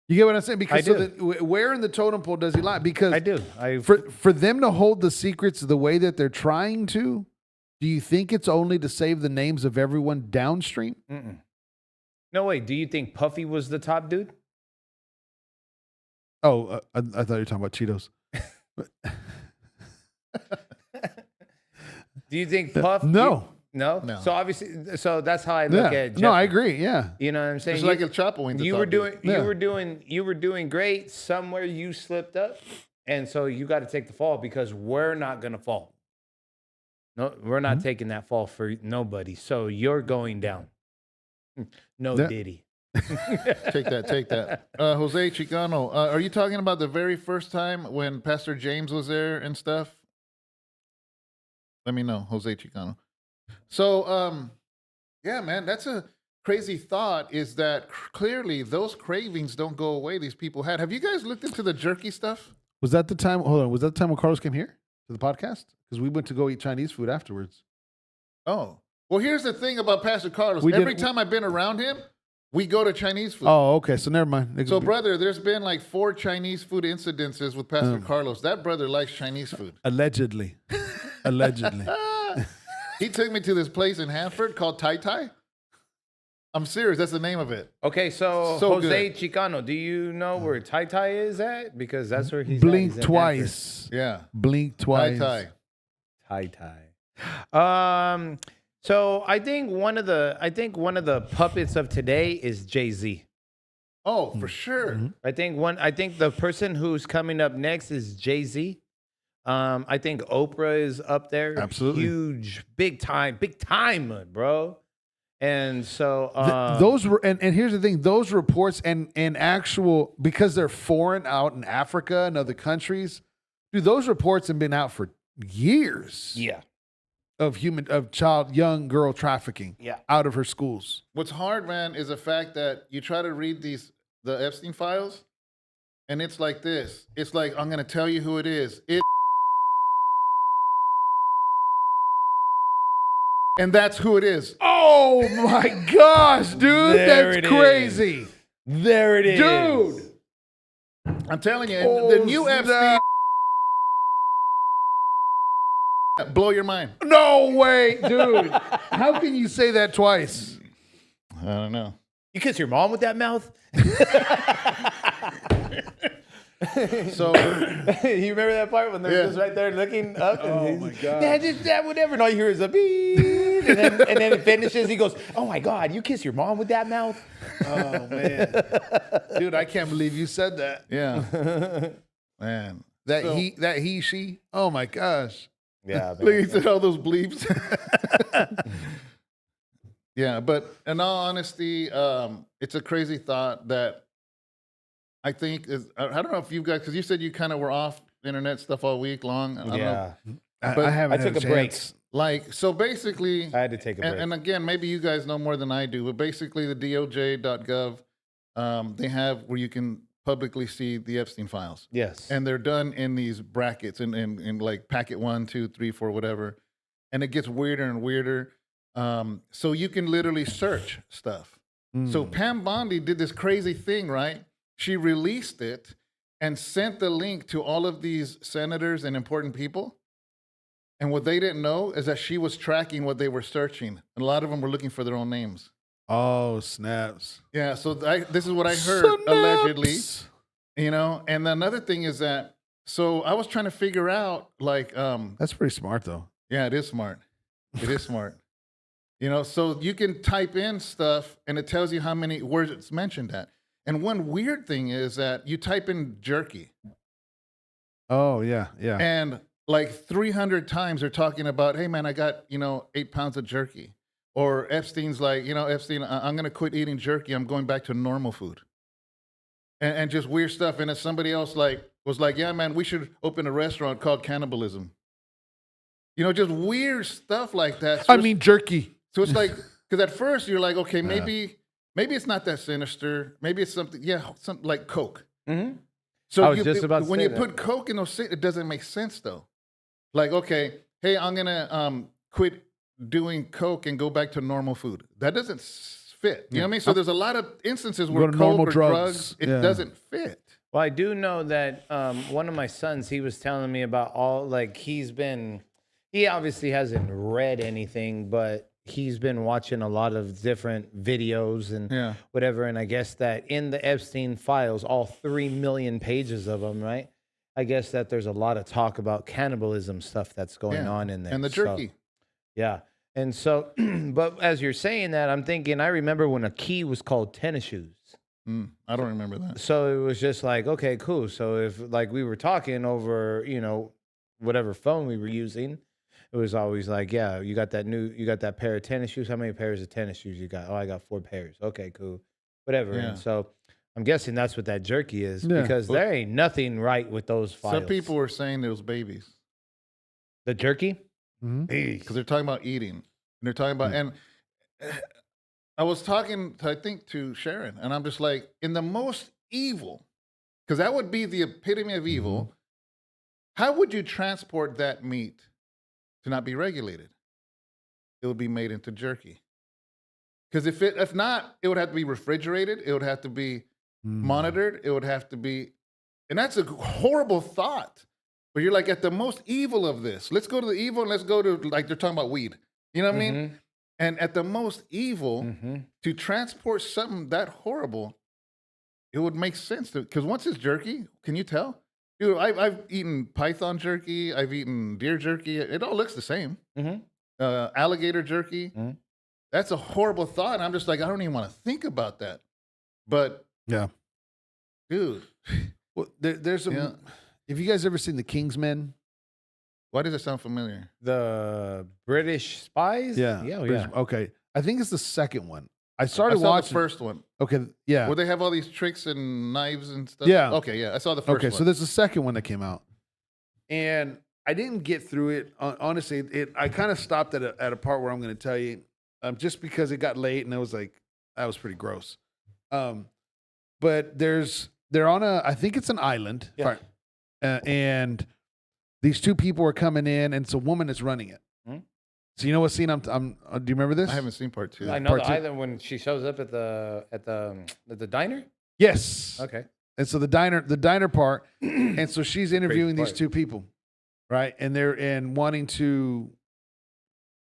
You get what I'm saying? Because I do. Where in the totem pole does he lie? Because I do. For them to hold the secrets the way that they're trying to, do you think it's only to save the names of everyone downstream? No way. Do you think Puffy was the top dude? Oh, I thought you were talking about Cheetos. Do you think Puff? No. No? So obviously, that's how I look at Jeffrey. No, I agree. Yeah. You know what I'm saying? It's like El Chapo. When you were doing great. Somewhere you slipped up, and so you got to take the fall, because we're not gonna fall. No, we're not taking that fall for nobody. So you're going down. No Diddy. Take that. Jose Chicano, are you talking about the very first time when Pastor James was there and stuff? Let me know, Jose Chicano. So, yeah, man, that's a crazy thought, is that clearly those cravings don't go away these people had. Have you guys looked into the jerky stuff? Was that the time? Hold on. Was that the time when Carlos came here to the podcast? Because we went to go eat Chinese food afterwards. Oh, well, here's the thing about Pastor Carlos. Every time I've been around him, we go to Chinese food. Oh, okay. So never mind. So, brother, there's been like 4 Chinese food incidences with Pastor Carlos. That brother likes Chinese food. Allegedly. He took me to this place in Hanford called Tai Tai. I'm serious. That's the name of it. Okay, so Jose good. Chicano, do you know where Tai Tai is at? Because that's where he's Blink at. twice. Yeah. Blink twice. Tai Tai. So I think one of the puppets of today is Jay-Z. Oh, for sure. Mm-hmm. I think the person who's coming up next is Jay-Z. I think Oprah is up there. Absolutely. Huge, big time, bro. And so those were, and here's the thing: those reports and actual, because they're foreign, out in Africa and other countries, dude, those reports have been out for years. Yeah. Of young girl trafficking. Yeah. Out of her schools. What's hard, man, is the fact that you try to read the Epstein files, and it's like this. It's like, I'm going to tell you who it is. And that's who it is. Oh my gosh, dude. That's crazy. There it is. Dude. I'm telling you, the new Epstein blow your mind. No way, dude. How can you say that twice? I don't know. You kiss your mom with that mouth? So you remember that part when they're just right there looking up? And oh my god! Yeah, just that, whatever. And all you hear is a beep, and then it finishes. He goes, "Oh my god, you kiss your mom with that mouth?" Oh man, dude, I can't believe you said that. Yeah, man. That he, she. Oh my gosh. Yeah. Look, he said all those bleeps. Yeah, but in all honesty, it's a crazy thought that I think is. I don't know if you guys, because you said you kind of were off internet stuff all week long. I don't know. I I haven't had took a a break. chance. Like, so basically, I had to take a break. and again, maybe you guys know more than I do, but basically, the DOJ.gov, they have where you can publicly see the Epstein files. Yes. And they're done in these brackets in like packet 1, 2, 3, 4, whatever. And it gets weirder and weirder. So you can literally search stuff. So Pam Bondi did this crazy thing, right? She released it and sent the link to all of these senators and important people. And what they didn't know is that she was tracking what they were searching. And a lot of them were looking for their own names. Oh, snaps. Yeah, so this is what I heard allegedly, And another thing is that, so I was trying to figure out, like, That's pretty smart, though. yeah, it is smart. It is smart. So you can type in stuff and it tells you how many words it's mentioned at. And one weird thing is that you type in jerky Oh, yeah, yeah. and like 300 times they're talking about, hey man, I got, 8 pounds of jerky. Or Epstein's like, Epstein, I'm going to quit eating jerky. I'm going back to normal food. And just weird stuff. And then somebody else was like, yeah, man, we should open a restaurant called Cannibalism. Just weird stuff like that. So jerky. So it's like, because at first you're like, okay, maybe it's not that sinister. Maybe it's something, something like Coke. Mm-hmm. So I was just about to when say you that. put Coke in those, it doesn't make sense though. Like, okay, hey, I'm gonna quit doing Coke and go back to normal food. That doesn't fit. You know what I mean? So there's a lot of instances where to Coke normal or drugs, it doesn't fit. Well, I do know that one of my sons, he was telling me about he obviously hasn't read anything, but he's been watching a lot of different videos and whatever. And I guess that in the Epstein files, all 3 million pages of them, right? I guess that there's a lot of talk about cannibalism stuff that's going on in there. And the jerky. So, yeah. And so, but as you're saying that, I'm thinking, I remember when a key was called tennis shoes. I don't remember that. So it was just like, okay, cool. So if like we were talking over, whatever phone we were using, it was always like, yeah, you got that pair of tennis shoes. How many pairs of tennis shoes you got? Oh, I got 4 pairs. Okay, cool. Whatever. Yeah. And so I'm guessing that's what that jerky is because there ain't nothing right with those files. Some people were saying it was babies. The jerky? Because they're talking about eating. And they're talking about, and I was talking, I think, to Sharon, and I'm just like, in the most evil, because that would be the epitome of evil, how would you transport that meat to not be regulated? It would be made into jerky. Because if not, it would have to be refrigerated. It would have to be monitored. It would have to be, and that's a horrible thought. But you're like, at the most evil of this, let's go to the evil and let's go to, like, they're talking about weed. You know what I mean? And at the most evil, to transport something that horrible, it would make sense. Because once it's jerky, can you tell? Dude, I've eaten python jerky. I've eaten deer jerky. It all looks the same. Alligator jerky. That's a horrible thought. And I'm just like, I don't even want to think about that. But, Yeah. dude. Well, there's a. Have you guys ever seen The Kingsmen? Why does it sound familiar? The British spies? Yeah. Yeah. Okay. I think it's the second one. I I started saw watching the first one. Okay. Yeah. Where they have all these tricks and knives and stuff. Yeah. Okay, yeah. I saw the first Okay. one. So there's a second one that came out. And I didn't get through it. Honestly, I kind of stopped at a part where I'm going to tell you, just because it got late and it was like, that was pretty gross. But they're on a, I think it's an island. Yeah. And these 2 people are coming in, and it's a woman that's running it. So you know what scene I'm do you remember this? I haven't seen part 2. I know Part the two. island when she shows up at the diner. Yes. Okay. And so the diner part, and so she's interviewing these part. 2 people, right? And they're wanting to.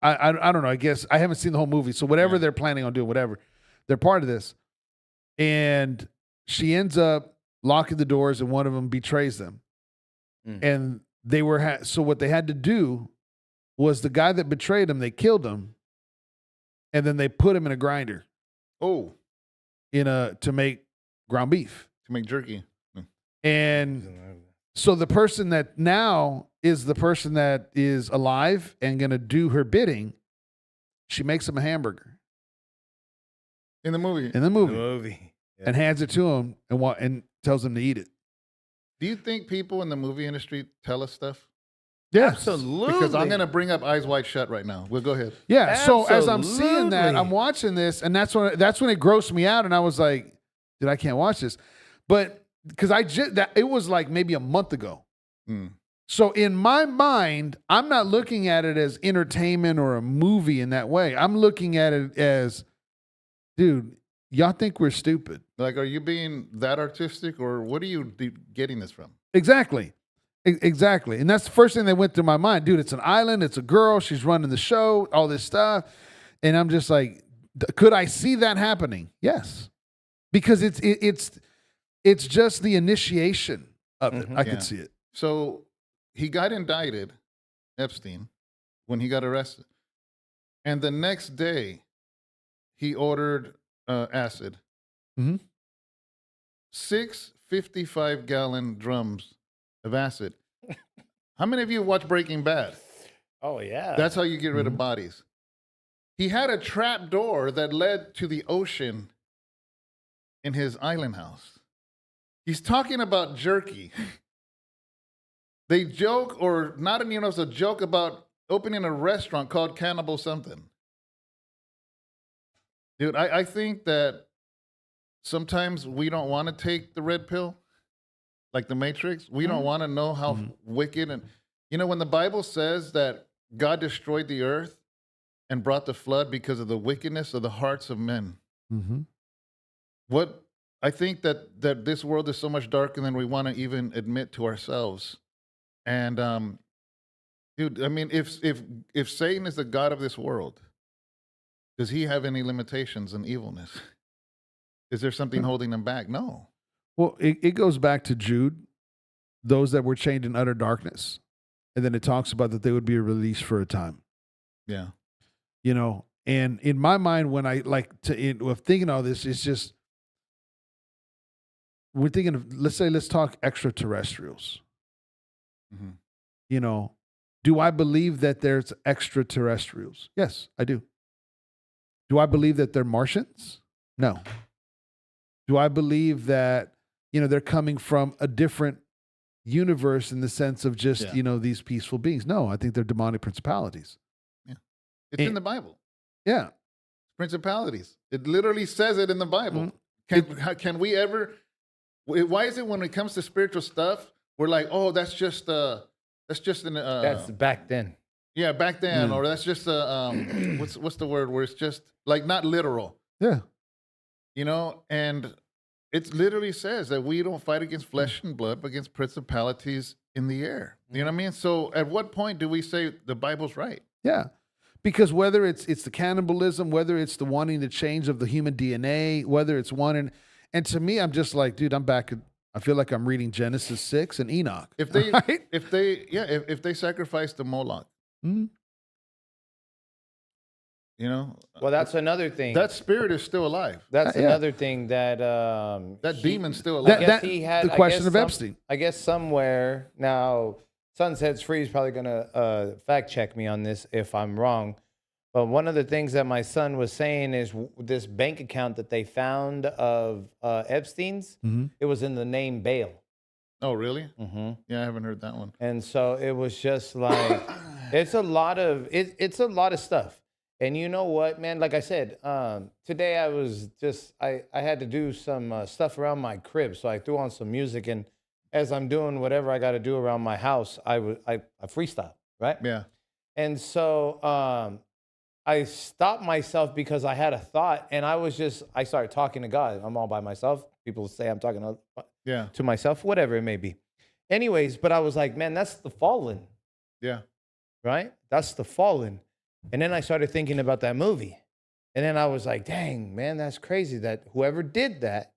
I don't know. I guess I haven't seen the whole movie, so whatever they're planning on doing, whatever, they're part of this, and she ends up locking the doors, and one of them betrays them, and they were so what they had to do was the guy that betrayed them, they killed him, and then they put him in a grinder. Oh, to make ground beef. to make jerky. And So the person that now is the person that is alive and going to do her bidding, she makes him a hamburger In the movie. in the The movie movie. Yeah. and hands it to him and tells him to eat it. Do you think people in the movie industry tell us stuff? Yeah, Absolutely. Because I'm going to bring up Eyes Wide Shut right now. We'll go ahead. Yeah. So as I'm seeing that, Absolutely. I'm watching this, and that's when it grossed me out, and I was like, "Dude, I can't watch this." But because it was like maybe a month ago. Mm. So in my mind, I'm not looking at it as entertainment or a movie in that way. I'm looking at it as, dude, y'all think we're stupid. Like, are you being that artistic, or what are you getting this from? Exactly. Exactly. And that's the first thing that went through my mind. Dude, it's an island. It's a girl. She's running the show, all this stuff. And I'm just like, could I see that happening? Yes. Because it's just the initiation of it. I Yeah. could see it. So he got indicted, Epstein, when he got arrested. And the next day, he ordered acid. Mhm. 6 55-gallon drums of acid. How many of you watch Breaking Bad? Oh, yeah. That's how you get rid of bodies. He had a trap door that led to the ocean in his island house. He's talking about jerky. They joke, or not even know, it's a joke about opening a restaurant called Cannibal something. Dude, I think that sometimes we don't want to take the red pill, like the Matrix. We don't want to know how wicked. And, when the Bible says that God destroyed the earth and brought the flood because of the wickedness of the hearts of men. Mm-hmm. What I think that this world is so much darker than we want to even admit to ourselves. And dude, I mean, if Satan is the god of this world, does he have any limitations in evilness? Is there something holding him back? No. Well, it goes back to Jude, those that were chained in utter darkness. And then it talks about that they would be released for a time. Yeah. And in my mind, when I with thinking all this, it's just, we're thinking of, let's talk extraterrestrials. Mm-hmm. Do I believe that there's extraterrestrials? Yes, I do. Do I believe that they're Martians? No. Do I believe that, they're coming from a different universe in the sense of just, these peaceful beings? No, I think they're demonic principalities. Yeah. It's in the Bible. Yeah. Principalities. It literally says it in the Bible. Can we ever, why is it when it comes to spiritual stuff, we're like, oh, that's just That's back then. Yeah, back then, or that's just what's the word where it's just like not literal. Yeah. And it literally says that we don't fight against flesh and blood, but against principalities in the air. You know what I mean? So at what point do we say the Bible's right? Yeah. Because whether it's the cannibalism, whether it's the wanting to change of the human DNA, whether it's wanting, and to me, I'm just like, dude, I'm back at, I feel like I'm reading Genesis 6 and Enoch. If they, right? if they sacrifice the Moloch, Mm-hmm. Well, that's another thing. that spirit is still alive. That's Yeah. another thing that That demon's still That- alive. guess he had the question of Epstein. I guess somewhere now, Sunset's Free is probably gonna fact check me on this if I'm wrong. But one of the things that my son was saying is this bank account that they found of Epstein's. It was in the name Baal. Oh, really? Mm-hmm. Yeah, I haven't heard that one. And so it was just like, it's a lot of stuff. And you know what, man? Like I said, today I was just, I had to do some stuff around my crib. So I threw on some music. And as I'm doing whatever I got to do around my house, I freestyle, right? Yeah. And so I stopped myself because I had a thought. And I started talking to God. I'm all by myself. People say I'm talking to myself, whatever it may be. Anyways, but I was like, man, that's the fallen. Yeah. Right? That's the fallen. And then I started thinking about that movie. And then I was like, dang, man, that's crazy that whoever did that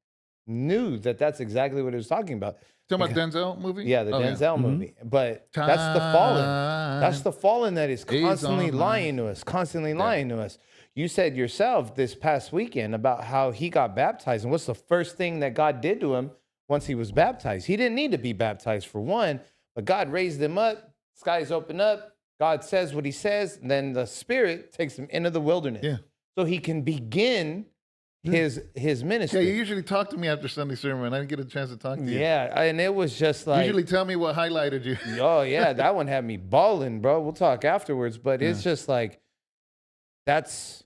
knew that that's exactly what it was talking about. Talking about Denzel movie? Yeah, the Denzel movie. But that's the fallen. That's the fallen that is constantly lying to us, lying to us. You said yourself this past weekend about how he got baptized. And what's the first thing that God did to him once he was baptized. He didn't need to be baptized for one, but God raised him up. Skies open up. God says what he says. And then the Spirit takes him into the wilderness. Yeah. So he can begin his ministry. Yeah, you usually talk to me after Sunday sermon. I didn't get a chance to talk to you. Yeah, and it was just like, Usually tell me what highlighted you. oh yeah, that one had me balling, bro. We'll talk afterwards, but it's just like that's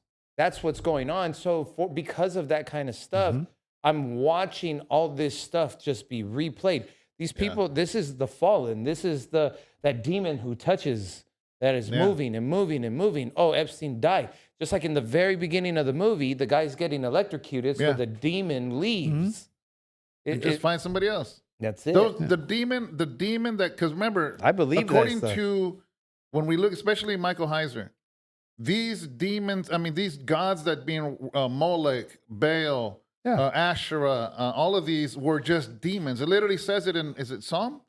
what's going on. So because of that kind of stuff, I'm watching all this stuff just be replayed. These people, this is the fallen. This is that demon who touches, that is moving and moving and moving. Oh, Epstein died. Just like in the very beginning of the movie, the guy's getting electrocuted, so the demon leaves. Just find somebody else. That's it. The demon that, because remember, I believe according that stuff. to, when we look, especially Michael Heiser, these demons, I mean, these gods that being Molech, Baal, Asherah, all of these were just demons. It literally says it in, is it Psalm?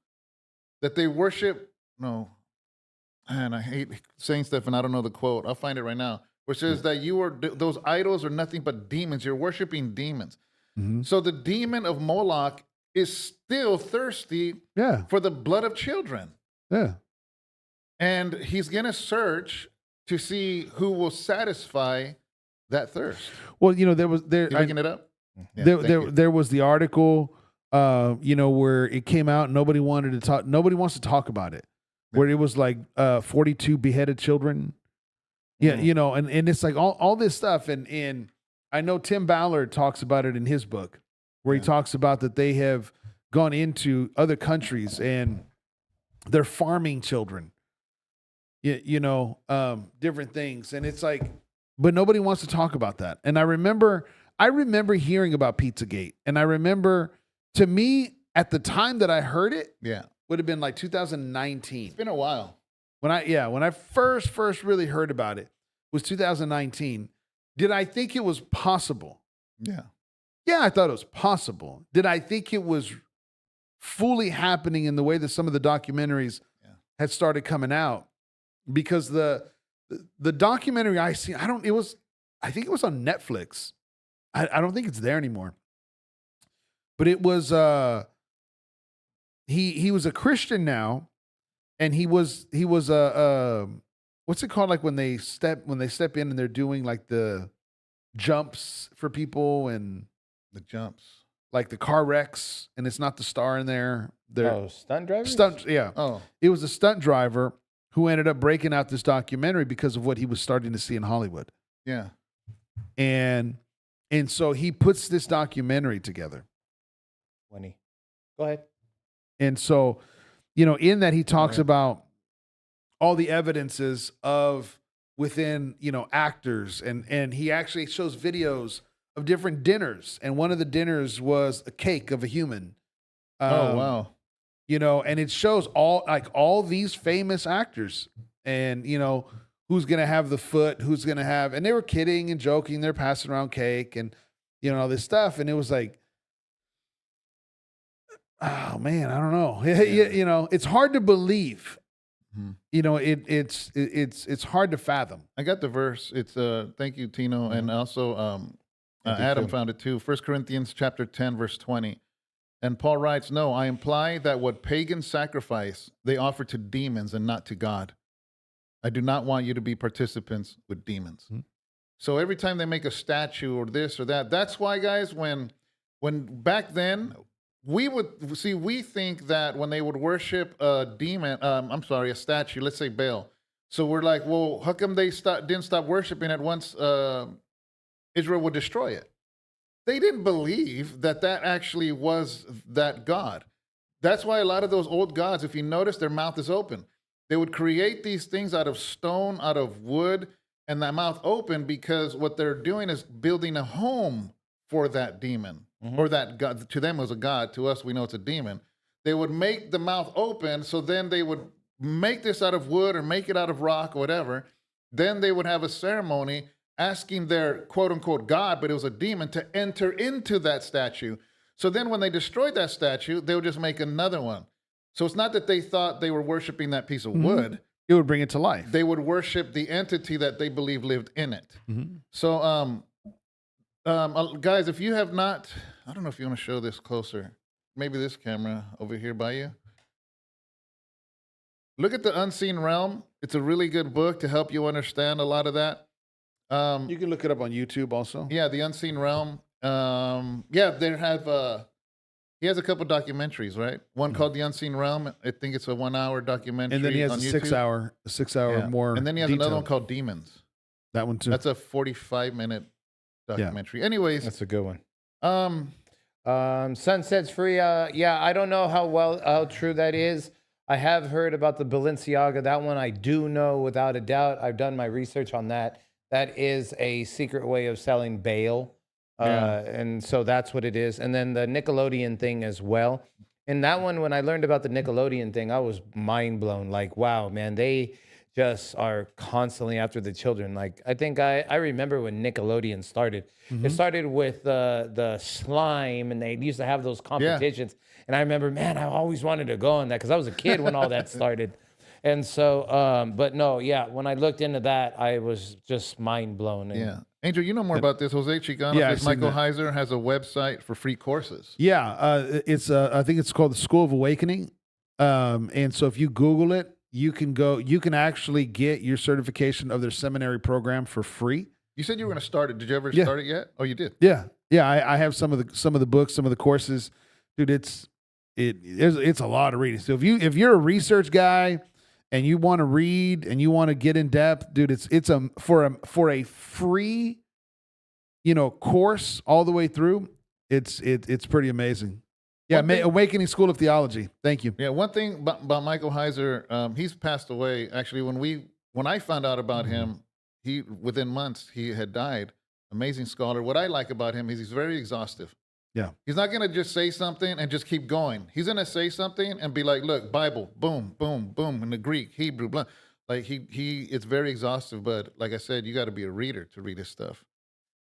That they worship, no, man, I hate saying stuff and I don't know the quote. I'll find it right now. Which says that those idols are nothing but demons. You're worshiping demons. So the demon of Moloch is still thirsty for the blood of children. Yeah. And he's going to search to see who will satisfy that thirst. Well, you know, there was You picking it up? Yeah, there was the article, you know, where it came out. Nobody wanted to talk. Nobody wants to talk about it. Where it was like 42 beheaded children. Yeah, you know, and it's like all this stuff. And I know Tim Ballard talks about it in his book, where he talks about that they have gone into other countries and they're farming children. You know, different things. And it's like, but nobody wants to talk about that. And I remember hearing about Pizzagate. And I remember, to me, at the time that I heard it, would have been like 2019. It's been a while. When I first really heard about it was 2019. Did I think it was possible? Yeah. Yeah, I thought it was possible. Did I think it was fully happening in the way that some of the documentaries had started coming out? Because the documentary I see, I think it was on Netflix. I don't think it's there anymore. But it was he was a Christian now. And he was what's it called? Like when they step in and they're doing like the jumps for people and the jumps, like the car wrecks, and it's not the star in there. They're stunt drivers? Yeah. Oh, it was a stunt driver who ended up breaking out this documentary because of what he was starting to see in Hollywood. Yeah. And so he puts this documentary together. Go ahead. And so, you know, in that he talks about all the evidences of within, you know, actors, and he actually shows videos of different dinners. And one of the dinners was a cake of a human. Oh, wow. You know, and it shows all these famous actors, and, you know, who's going to have the foot, who's going to have, and they were kidding and joking. They're passing around cake and, you know, all this stuff. And it was like, oh man, I don't know. You know, it's hard to believe. You know, it's hard to fathom. I got the verse. It's thank you, Tino, and also Adam found it too. 1 Corinthians chapter 10, verse 20. And Paul writes, "No, I imply that what pagans sacrifice, they offer to demons and not to God. I do not want you to be participants with demons." So every time they make a statue or this or that, that's why, guys, when back then, we think that when they would worship a demon, a statue, let's say Baal. So we're like, well, how come they didn't stop worshiping it once Israel would destroy it? They didn't believe that actually was that God. That's why a lot of those old gods, if you notice, their mouth is open. They would create these things out of stone, out of wood, and that mouth open because what they're doing is building a home for that demon. Or that God. To them it was a god. To us, we know it's a demon. They would make the mouth open, so then they would make this out of wood or make it out of rock or whatever. Then they would have a ceremony asking their quote-unquote god, but it was a demon, to enter into that statue. So then when they destroyed that statue, they would just make another one. So it's not that they thought they were worshiping that piece of wood. It would bring it to life. They would worship the entity that they believed lived in it. So, guys, if you have not, I don't know if you want to show this closer. maybe this camera over here by you. Look at The Unseen Realm. It's a really good book to help you understand a lot of that. You can look it up on YouTube also. Yeah, The Unseen Realm. Yeah, there have. He has a couple documentaries, right? One called The Unseen Realm. I think it's a 1 hour documentary. And then he has on a YouTube. 6 hour more. And then he has another one called Demons. That one too. That's a 45-minute documentary. Anyways, That's a good one. um, Sunset's Free. Yeah, I don't know how true that is. I have heard about the Balenciaga. That one I do know without a doubt. I've done my research on that. That is a secret way of selling bail. And so that's what it is. And then the Nickelodeon thing as well. And that one, when I learned about the Nickelodeon thing, I was mind blown. Like, wow, man, they just are constantly after the children. Like, I think I remember when Nickelodeon started. It started with the slime, and they used to have those competitions. And I remember, man, I always wanted to go on that because I was a kid when all that started. And so, but no, yeah, when I looked into that, I was just mind blown. And yeah. Angel, you know more about this. Jose Chicano, Yeah, I've seen Michael that. Heiser has a website for free courses. Yeah, it's I think it's called the School of Awakening. And so if you Google it, you can actually get your certification of their seminary program for free. You said you were going to start it. Did you ever Yeah. start it yet? Oh, you did. Yeah. I have some of the books, some of the courses. Dude, it's a lot of reading. So if you're a research guy and you want to read and you want to get in depth, dude, it's for a free, course all the way through. It's pretty amazing. Yeah, Awakening School of Theology. Thank you. Yeah, one thing about Michael Heiser, he's passed away. Actually, when I found out about him, within months he had died. Amazing scholar. What I like about him is he's very exhaustive. Yeah. He's not going to just say something and just keep going. He's going to say something and be like, look, Bible, boom, boom, boom, in the Greek, Hebrew, blah. Like it's very exhaustive, but like I said, you got to be a reader to read his stuff.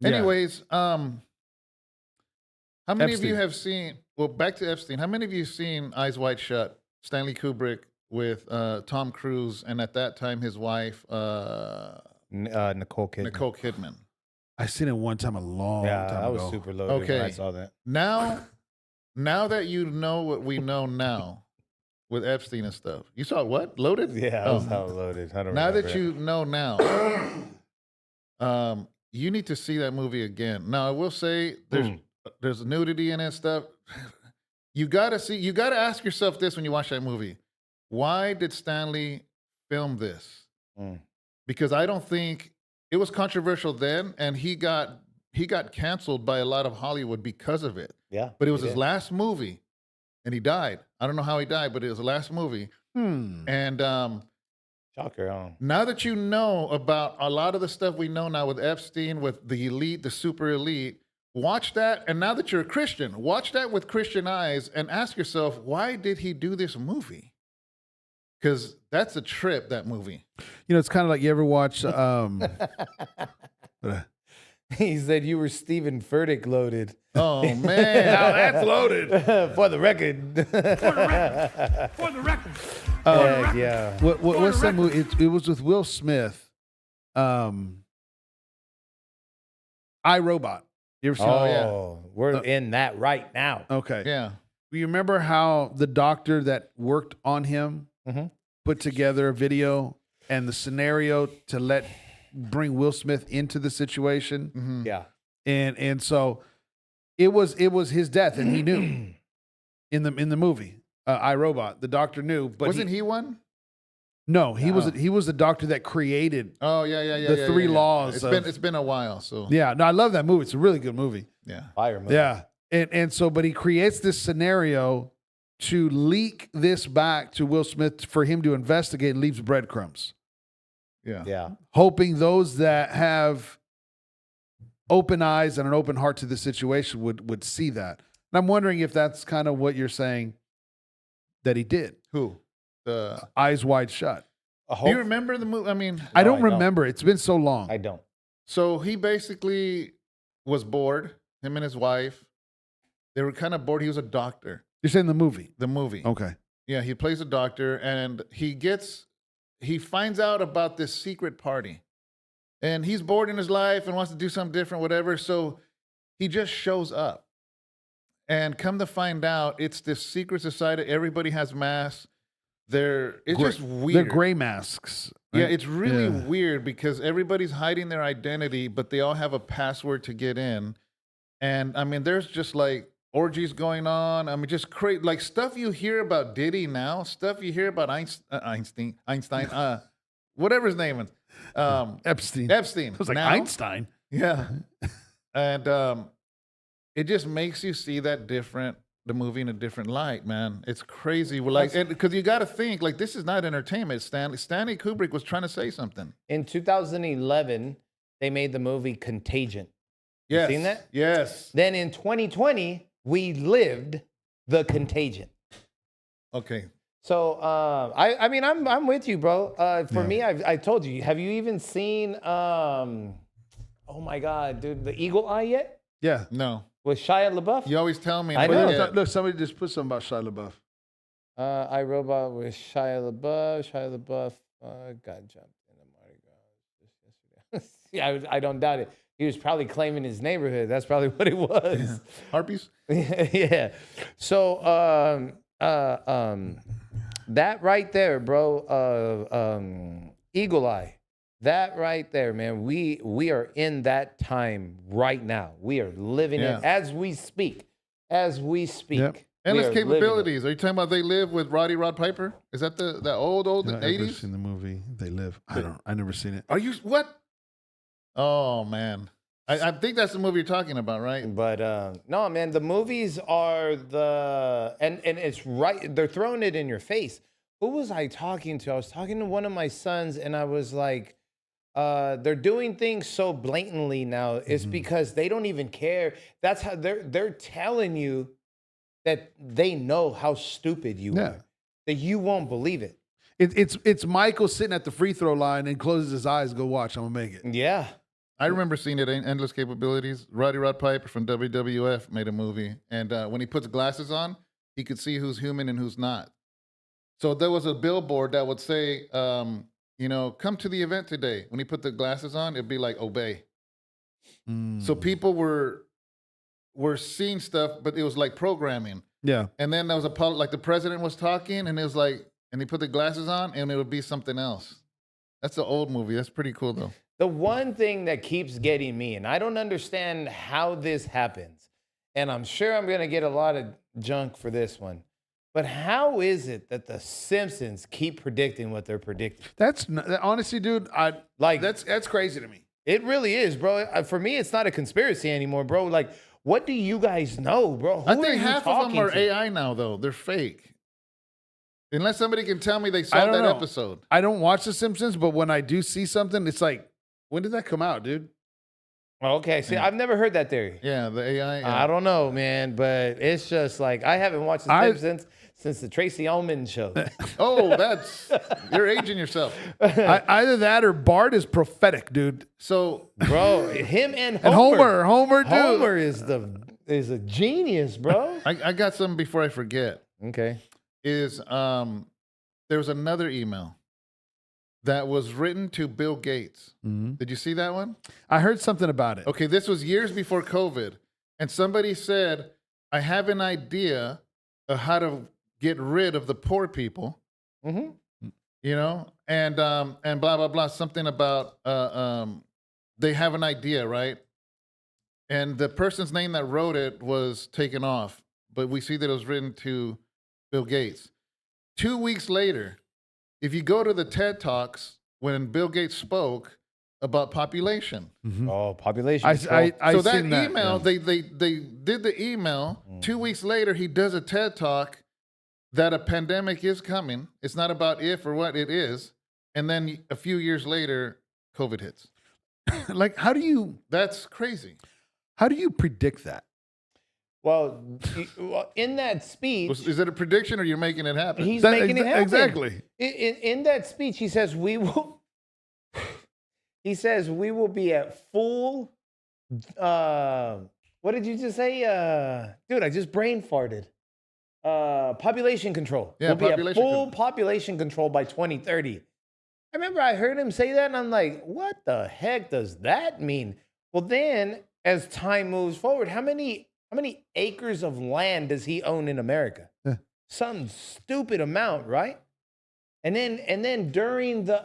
Yeah. Anyways, how many of you Epstein. have seen, well, back to Epstein, how many of you have seen Eyes Wide Shut, Stanley Kubrick with Tom Cruise and at that time his wife, Nicole Kidman. Nicole Kidman? I seen it one time a long time ago. I was super loaded when I saw that. Now that you know what we know now with Epstein and stuff, you saw what? Loaded? Yeah, I was hella loaded. I don't Now remember that it. you know now, you need to see that movie again. Now, I will say there's nudity in it and stuff. You gotta ask yourself this when you watch that movie. Why did Stanley film this? Because I don't think it was controversial then, and he got canceled by a lot of Hollywood because of it. Yeah. But it was he his did. last movie, and he died. I don't know how he died, but it was the last movie. And Shocker, huh? now that you know about a lot of the stuff we know now with Epstein, with the elite, the super elite, watch that. And now that you're a Christian, watch that with Christian eyes and ask yourself, why did he do this movie? Because that's a trip, that movie. It's kind of like you ever watch. He said you were Stephen Furtick loaded. Oh, man. Now that's loaded. For the record. For the record. Heck yeah. What's that movie? It was with Will Smith. iRobot. You ever seen? We're in that right now. Okay. Yeah. You remember how the doctor that worked on him put together a video and the scenario to bring Will Smith into the situation? Yeah. And so it was his death, and he knew in the movie iRobot. The doctor knew, but Wasn't he one? No, he was the doctor that created. Oh, yeah. The three laws It's been a while, so. Yeah, no, I love that movie. It's a really good movie. Yeah. Fire movie. Yeah, and so, but he creates this scenario to leak this back to Will Smith for him to investigate, and leaves breadcrumbs, Yeah. Yeah. hoping those that have open eyes and an open heart to the situation would see that. And I'm wondering if that's kind of what you're saying that he did. Who? Eyes Wide Shut. Do you remember the movie? I mean, I don't I don't. remember. It's been so long. I don't. so he basically was bored, him and his wife. They were kind of bored. He was a doctor, You're saying the movie? the movie. Okay. Yeah, he plays a doctor, and he finds out about this secret party. And he's bored in his life and wants to do something different, whatever. So he just shows up. And come to find out, it's this secret society. Everybody has masks. It's just weird. They're gray masks. Yeah, right? it's really Yeah. weird because everybody's hiding their identity, but they all have a password to get in. And I mean, there's just like orgies going on. I mean, just crazy, like stuff you hear about Diddy now, stuff you hear about Einstein, whatever his name is. Epstein. Epstein. I was like, now. Einstein. Yeah. And it just makes you see the movie in a different light, man. It's crazy. Well, like, because you got to think, like, this is not entertainment. Stanley Kubrick was trying to say something. In 2011, they made the movie Contagion. Yes. Seen that? Yes. Then in 2020, we lived the Contagion. Okay. So I mean I'm with you, bro. For me, I told you. Have you even seen oh my God, dude, The Eagle Eye yet? Yeah. No. With Shia LaBeouf? You always tell me. I but know. yeah. Look, somebody just put something about Shia LaBeouf. I Robot with Shia LaBeouf got jumped in the Mardi Gras just yesterday. I don't doubt it. He was probably claiming his neighborhood. That's probably what it was. Harpies? Yeah. So that right there, bro, Eagle Eye. That right there, man. We are in that time right now. We are living it as we speak. As we speak. Yep. Endless We are living it. capabilities. Are you talking about They Live with Rod Piper? Is that the old I've never 80s? seen the movie They Live. I never seen it. Are you what? Oh man. I think that's the movie you're talking about, right? But no, man, the movies are and it's right. They're throwing it in your face. Who was I talking to? I was talking to one of my sons, and I was like, they're doing things so blatantly now. It's because they don't even care. That's how they're telling you that they know how stupid you are, that you won't believe it. It's Michael sitting at the free throw line and closes his eyes. Go watch. I'm gonna make it. Yeah. I remember seeing it in Endless Capabilities. Rod Piper from WWF made a movie. And when he puts glasses on, he could see who's human and who's not. So there was a billboard that would say, come to the event today. When he put the glasses on, it'd be like, obey. So people were seeing stuff, but it was like programming. Yeah. And then there was like the president was talking, and it was like, and he put the glasses on, and it would be something else. That's an old movie. That's pretty cool, though. The one thing that keeps getting me, and I don't understand how this happens, and I'm sure I'm going to get a lot of junk for this one, but how is it that the Simpsons keep predicting what they're predicting? Honestly, dude, that's crazy to me. It really is, bro. For me, it's not a conspiracy anymore, bro. Like, what do you guys know, bro? Who I are think you half of them talking are to? AI now, though. They're fake. Unless somebody can tell me they I saw don't that know. episode. I don't watch The Simpsons, but when I do see something, it's like, when did that come out, dude? Okay, see, I've never heard that theory. Yeah, the AI. I don't know, man, but it's just like I haven't watched The Simpsons since the Tracy Ullman show. Oh, you're aging yourself. Either that or Bart is prophetic, dude. So, Bro, him and And Homer. Homer, dude. Homer is a genius, bro. I got something before I forget. Okay. There was another email that was written to Bill Gates. Did you see that one? I heard something about it. Okay, this was years before COVID. And somebody said, I have an idea of how to get rid of the poor people. And blah, blah, blah. Something about they have an idea, right? And the person's name that wrote it was taken off. But we see that it was written to Bill Gates. 2 weeks later, if you go to the TED Talks when Bill Gates spoke about population. Oh, population. I So that seen email, yeah. they did the email. 2 weeks later, he does a TED Talk that a pandemic is coming. It's not about if or what it is. And then a few years later, COVID hits. Like, That's crazy. how do you predict that? Well, in that speech, Is it a prediction or you're making it happen? he's making it happen. Exactly. In that speech, he says we will. He says we will be at full. What did you just say, dude? I just brain farted. Population control. Yeah, we'll population be at full control. population control by 2030. I remember I heard him say that, and I'm like, what the heck does that mean? Well, then as time moves forward, how many How many acres of land does he own in America? Yeah. Some stupid amount, right? And then during the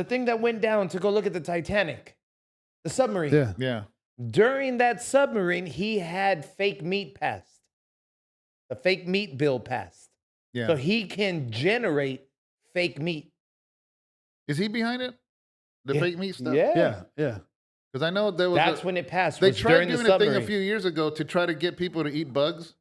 thing that went down to go look at the Titanic, the submarine. Yeah. Yeah. During that submarine, he had fake meat passed. The fake meat bill passed. Yeah. So he can generate fake meat. Is he behind it? The Yeah. fake meat stuff? Yeah. Yeah. Because I know there was. That's when it passed. They was tried during the doing a thing submarine. a few years ago to try to get people to eat bugs.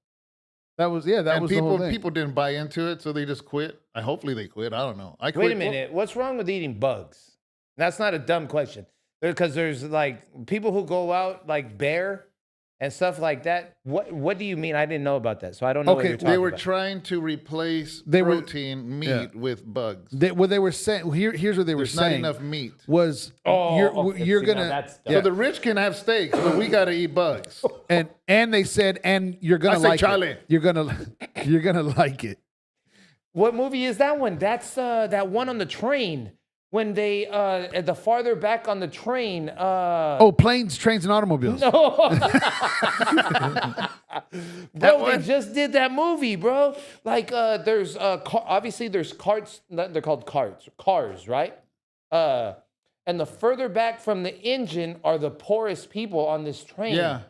That was the whole thing. People didn't buy into it, so they just quit. Hopefully they quit. I don't know. I quit. Wait a minute. What's wrong with eating bugs? That's not a dumb question. Because there's like people who go out like bear and stuff like that. What do you mean? I didn't know about that, so I don't know. Okay, what you're talking They were about. trying to replace They were- protein meat yeah. with bugs. What they were saying. Here's what they were There's not saying. enough meat. Was okay, you're see, now gonna that's dumb. So the rich can have steaks, but we got to eat bugs. and they said and you're gonna I say like Charlie. it. You're gonna like it. What movie is that one? That's that one on the train when they at the farther back on the train. Oh, planes, trains, and automobiles. Bro, they just did that movie, bro. Like, there's obviously there's carts. They're called cars, right? And the further back from the engine are the poorest people on this train. Yeah.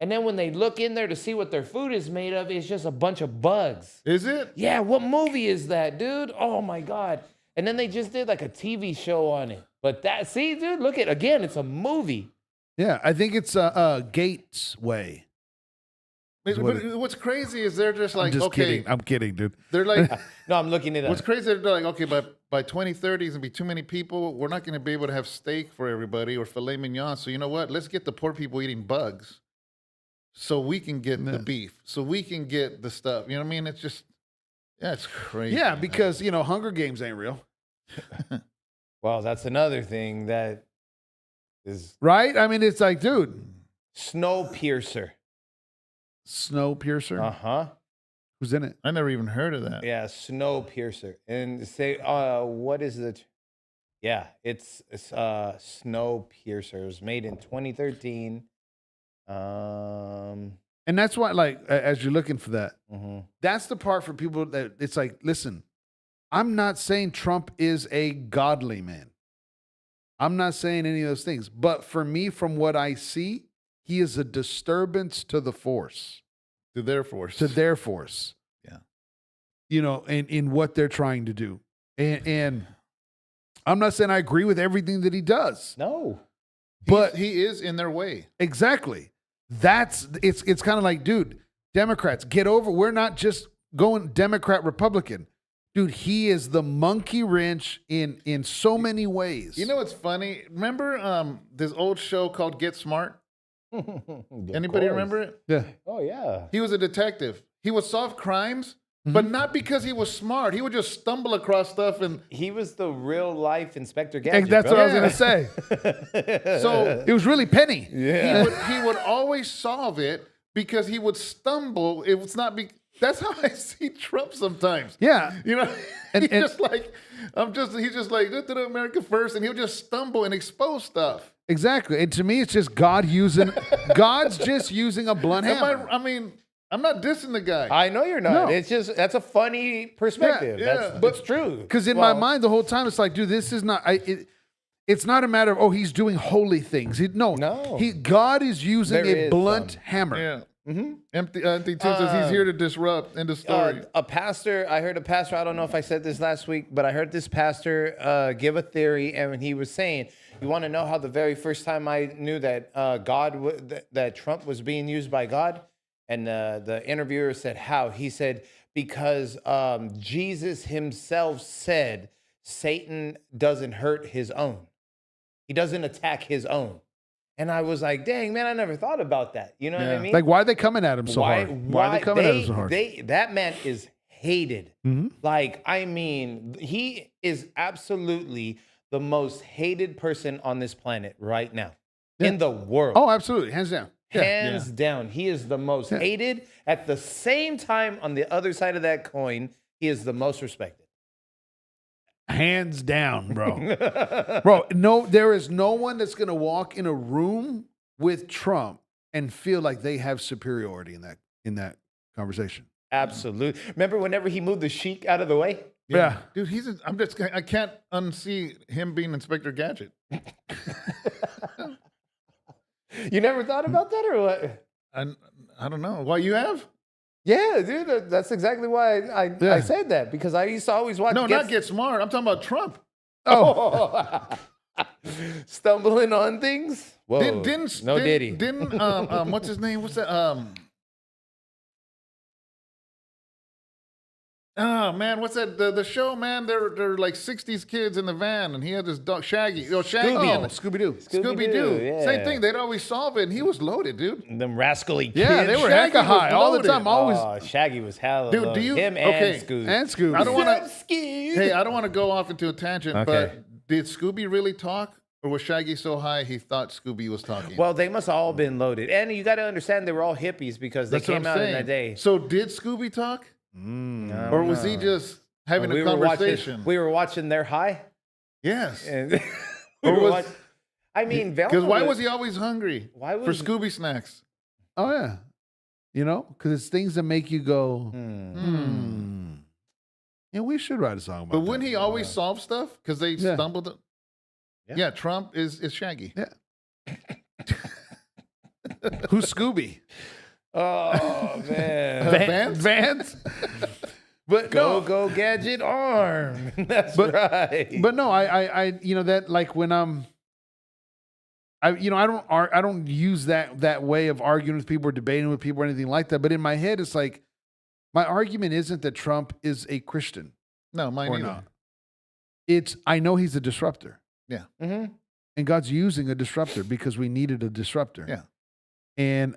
And then when they look in there to see what their food is made of, it's just a bunch of bugs. Is it? Yeah, what movie is that, dude? Oh my God. And then they just did like a TV show on it. But see, dude, look at again, it's a movie. Yeah, I think it's Gates Way. But what's crazy is they're just like, I'm just okay, kidding. I'm kidding, dude. they're like, No, I'm looking it up. what's crazy? They're like, okay, by 2030, it's gonna be too many people. We're not gonna be able to have steak for everybody or filet mignon. So you know what? Let's get the poor people eating bugs, so we can get the beef, so we can get the stuff. You know what I mean? It's just, yeah, it's crazy. Yeah, man. because Hunger Games ain't real, Well, that's another thing that is right? I mean, it's like, dude, Snowpiercer. Snowpiercer. Uh-huh. Who's in it? I never even heard of that. Yeah, Snowpiercer. And say, what is it? Yeah, it's Snowpiercer. It was made in 2013. And that's why, like, as you're looking for that, that's the part for people that it's like, listen, I'm not saying Trump is a godly man. I'm not saying any of those things. But for me, from what I see, he is a disturbance to the force. To their force. To their force. Yeah. In what they're trying to do. And I'm not saying I agree with everything that he does. No. But he is in their way. exactly. It's kind of like, dude, Democrats, get over. We're not just going Democrat, Republican. Dude, he is the monkey wrench in so many ways. You know what's funny? Remember this old show called Get Smart? Anybody remember it? Yeah. Oh, yeah. He was a detective. He would solve crimes, but not because he was smart. He would just stumble across stuff and He was the real life Inspector Gadget. That's bro. what I was going to say. so It was really Penny. he would always solve it because he would stumble. It was not that's how I see Trump sometimes. Yeah. You know, And- he's and- just like America first, and he'll just stumble and expose stuff. Exactly. And to me, it's just God's just using a blunt hammer. I'm not dissing the guy. I know you're not. No. It's just, that's a funny perspective. Yeah, That's it's true. Because in my mind, the whole time, it's like, dude, this is not, it's not a matter of, he's doing holy things. No. God is using There a is blunt some. hammer. Yeah. Empty Tim says he's here to disrupt. End of story. A pastor, I heard a pastor, I don't know if I said this last week, but I heard this pastor give a theory, and he was saying, you want to know how the very first time I knew that that Trump was being used by God? And the interviewer said, how? He said, because Jesus himself said Satan doesn't hurt his own. He doesn't attack his own. And I was like, dang, man, I never thought about that. You know what I mean? Like, why are they coming at him so hard? Why are they coming at him so hard? That man is hated. Mm-hmm. Like, I mean, he is absolutely the most hated person on this planet right now in the world. Oh, absolutely. Hands down. Yeah. Hands down. He is the most hated. At the same time, on the other side of that coin, he is the most respected. Hands down, bro. Bro, no, there is no one that's going to walk in a room with Trump and feel like they have superiority in that conversation. Absolutely. Remember whenever he moved the Sheik out of the way? Yeah. Dude, I can't unsee him being Inspector Gadget. You never thought about that or what? I don't know. Why you have? Yeah, dude, that's exactly why I said that, because I used to always watch. No, not Get Smart. I'm talking about Trump. Oh. Stumbling on things? Whoa. Diddy. Didn't what's his name? What's that? Oh man, what's that? The show, man. They're like 60s kids in the van, and he had this dog Shaggy. Scooby-Doo. Scooby-Doo. yeah. Same thing. They'd always solve it, and he was loaded, dude. Them rascally kids. Yeah, they were Shaggy hecka high was all the loaded. time. Always. Oh, Shaggy was hella Dude, low. do you- Him okay. and Scooby. And Scooby. I don't want to. Scooby. Hey, I don't want to go off into a tangent, Okay. but did Scooby really talk, or was Shaggy so high he thought Scooby was talking? Well, they must have all been loaded. And you got to understand they were all hippies because they That's what came I'm out saying. in that day. So did Scooby talk, I or don't was he know. just having We a were conversation? we were watching their high. Yes. And Or was- I mean, Because Velma why was he always hungry? Why for was Scooby snacks? Oh yeah. You know, because it's things that make you go, Yeah, we should write a song about But that. wouldn't he always solve stuff? Because they Yeah. stumbled. Yeah, Trump is Shaggy. Yeah. Who's Scooby? Oh man. Vance? But Go gadget arm. That's right. But no, I you know that, like when I don't use that way of arguing with people or debating with people or anything like that. But in my head, it's like my argument isn't that Trump is a Christian No, mine or either. not. It's I know he's a disruptor, Yeah. Mhm. and God's using a disruptor because we needed a disruptor. Yeah. And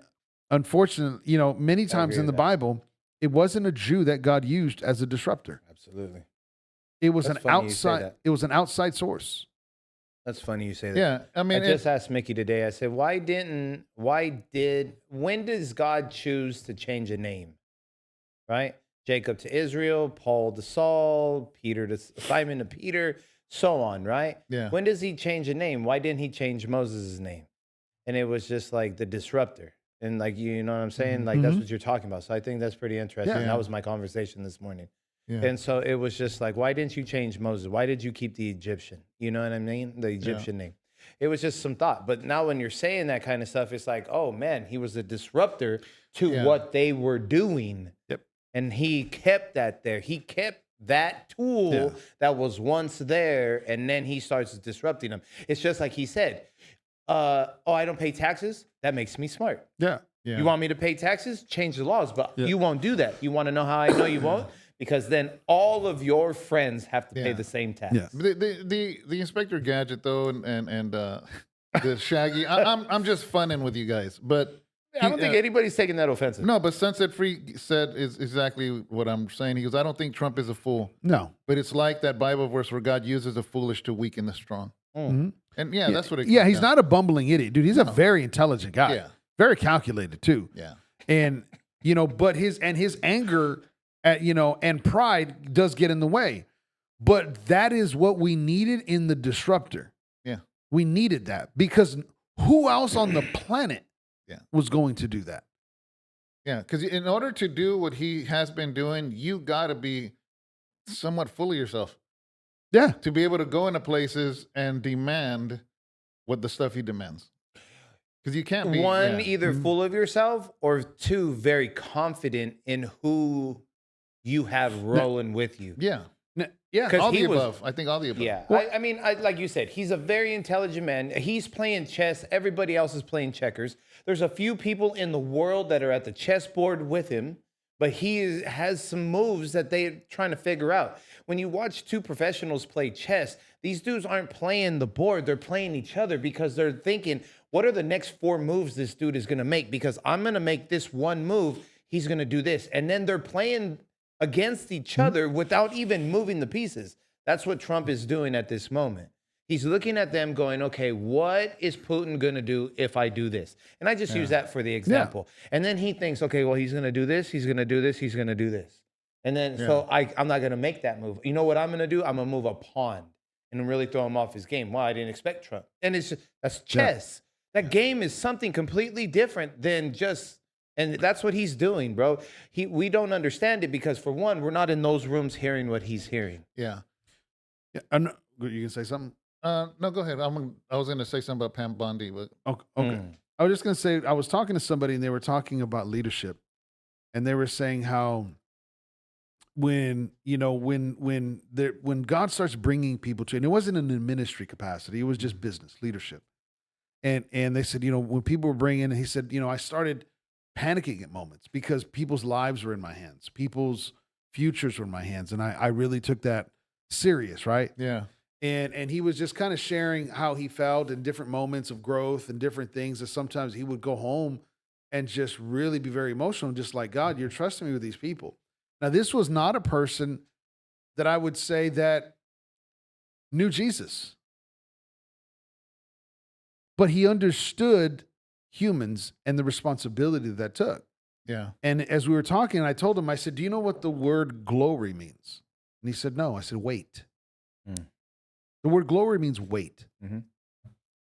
unfortunately, many times agree in the with that. Bible, it wasn't a Jew that God used as a disruptor. Absolutely. It was That's an funny you say outside. that. It was an outside source. That's funny you say that. Yeah. I mean, I just asked Mickey today. I said, when does God choose to change a name? Right? Jacob to Israel, Paul to Saul, Peter to Simon to Peter, so on, right? Yeah. When does he change a name? Why didn't he change Moses' name? And it was just like the disruptor. And like, you know what I'm saying? Like, that's what you're talking about. So I think that's pretty interesting. Yeah. That was my conversation this morning. yeah. And so it was just like, why didn't you change Moses? Why did you keep the Egyptian? You know what I mean? The Egyptian name. It was just some thought. But now when you're saying that kind of stuff, it's like, oh man, he was a disruptor to Yeah. what they were doing. Yep. And he kept that there. He kept that tool that was once there, and then he starts disrupting them. It's just like he said, I don't pay taxes. That makes me smart. Yeah. yeah. You want me to pay taxes? Change the laws, but Yeah. you won't do that. You want to know how I know you won't? Because then all of your friends have to pay Yeah. the same tax. Yeah. The Inspector Gadget though, and the Shaggy. I'm just funning with you guys, but I don't think anybody's taking that offensive. no. But Sunset Free said is exactly what I'm saying. He goes, I don't think Trump is a fool, No. but it's like that Bible verse where God uses the foolish to weaken the strong. Mm. And yeah, that's what it. Yeah, comes he's down not a bumbling idiot, dude. He's a No. very intelligent guy. Yeah. Very calculated too. to. Yeah. And but his anger and pride does get in the way. But that is what we needed in the disruptor. Yeah. We needed that because who else on the planet Yeah. was going to do that? Yeah, because in order to do what he has been doing, you got to be somewhat full of yourself Yeah. to be able to go into places and demand what the stuff he demands. Because you can't be One, yeah. either full of yourself, or two, very confident in who you have rolling with you. Yeah, Yeah. 'Cause all he the was- above. I think all the above. Yeah, I mean, like you said, he's a very intelligent man. He's playing chess. Everybody else is playing checkers. There's a few people in the world that are at the chessboard with him, but has some moves that they're trying to figure out. When you watch two professionals play chess, these dudes aren't playing the board. They're playing each other because they're thinking, what are the next 4 moves this dude is going to make? Because I'm going to make this one move. He's going to do this. And then they're playing against each other without even moving the pieces. That's what Trump is doing at this moment. He's looking at them going, okay, what is Putin going to do if I do this? And I just use that for the example. And then he thinks, okay, well, he's going to do this, he's going to do this, he's going to do this. And then, so I'm not going to make that move. You know what I'm going to do? I'm going to move a pawn and really throw him off his game. Well, I didn't expect Trump. And it's just, that's chess. That game is something completely different than just, and that's what he's doing, bro. We don't understand it because, for one, we're not in those rooms hearing what he's hearing. Yeah. Yeah, you can say something. No, go ahead. I was going to say something about Pam Bondi, but Okay. I was just going to say, I was talking to somebody and they were talking about leadership, and they were saying how when God starts bringing people to, and it wasn't in a ministry capacity, it was just business leadership. And they said, when people were bringing, he said, I started panicking at moments because people's lives were in my hands, people's futures were in my hands, and I really took that serious, right? yeah. And he was just kind of sharing how he felt in different moments of growth and different things. That sometimes he would go home and just really be very emotional, just like, God, you're trusting me with these people. Now, this was not a person that I would say that knew Jesus, but he understood humans and the responsibility that took. Yeah. And as we were talking, I told him, I said, do you know what the word glory means? And he said, no. I said, wait. The word glory means weight. Mm-hmm.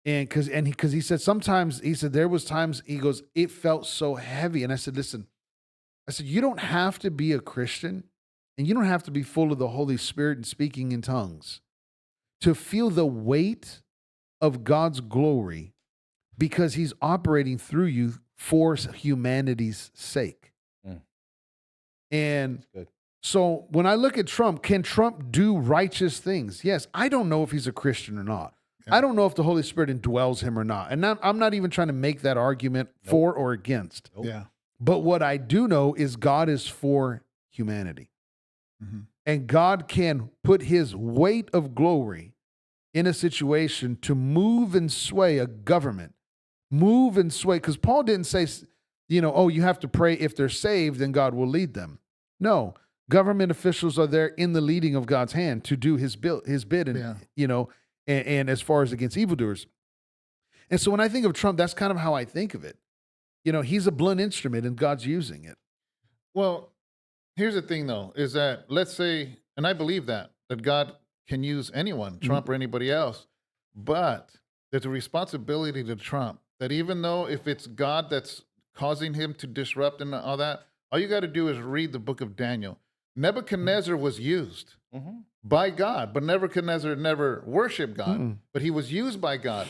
And because he said sometimes, he said there was times, he goes, it felt so heavy. And I said, listen, you don't have to be a Christian and you don't have to be full of the Holy Spirit and speaking in tongues to feel the weight of God's glory, because he's operating through you for humanity's sake. And Good. so when I look at Trump, can Trump do righteous things? Yes. I don't know if he's a Christian or not. Okay. I don't know if the Holy Spirit indwells him or not. And I'm not even trying to make that argument for or against. Yeah. But what I do know is God is for humanity. Mm-hmm. And God can put his weight of glory in a situation to move and sway a government. Move and sway. Because Paul didn't say, you have to pray if they're saved, then God will lead them. No. Government officials are there in the leading of God's hand to do his bid, and and as far as against evildoers. And so when I think of Trump, that's kind of how I think of it. He's a blunt instrument and God's using it. Well, here's the thing, though, is that let's say, and I believe that God can use anyone, Trump or anybody else, but there's a responsibility to Trump that even though if it's God that's causing him to disrupt and all that, all you got to do is read the book of Daniel. Nebuchadnezzar was used by God, but Nebuchadnezzar never worshiped God, but he was used by God.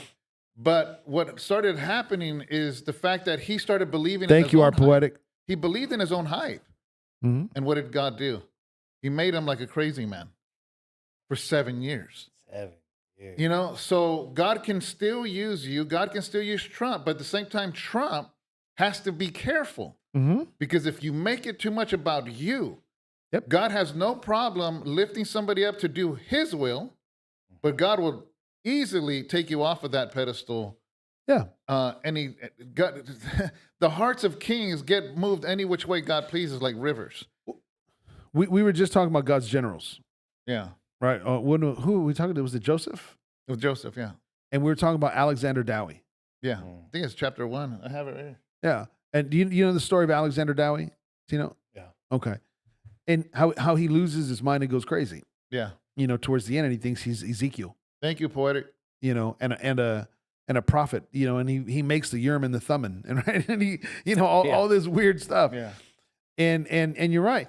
But what started happening is the fact that he started believing in his own hype. Poetic. He believed in his own hype. And what did God do? He made him like a crazy man for 7 years. 7 years. So God can still use you. God can still use Trump. But at the same time, Trump has to be careful. Because if you make it too much about you, God has no problem lifting somebody up to do his will, but God will easily take you off of that pedestal. Yeah. The hearts of kings get moved any which way God pleases, like rivers. We were just talking about God's generals. Yeah. Right. Who were we talking to? Was it Joseph? It was Joseph, yeah. And we were talking about Alexander Dowie. Yeah. I think it's chapter 1. I have it right here. Yeah. And do you know the story of Alexander Dowie? Do you know? Yeah. Okay. And how he loses his mind and goes crazy. Yeah. Towards the end, and he thinks he's Ezekiel. Thank you, poetic. And a prophet. And he makes the Urim and the Thummim, and he all this weird stuff. Yeah. And you're right.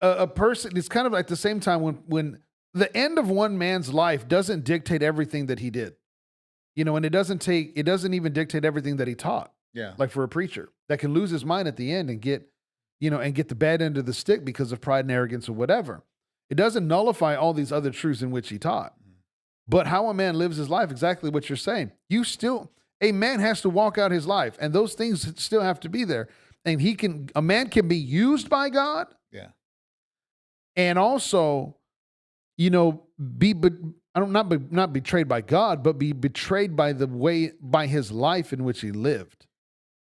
A person. It's kind of like the same time when the end of one man's life doesn't dictate everything that he did. And it doesn't even dictate everything that he taught. Yeah. Like for a preacher that can lose his mind at the end and get the bad end of the stick because of pride and arrogance or whatever. It doesn't nullify all these other truths in which he taught. But how a man lives his life, exactly what you're saying. A man has to walk out his life, and those things still have to be there. And a man can be used by God. Yeah. And also, not betrayed by God, but be betrayed by his life in which he lived.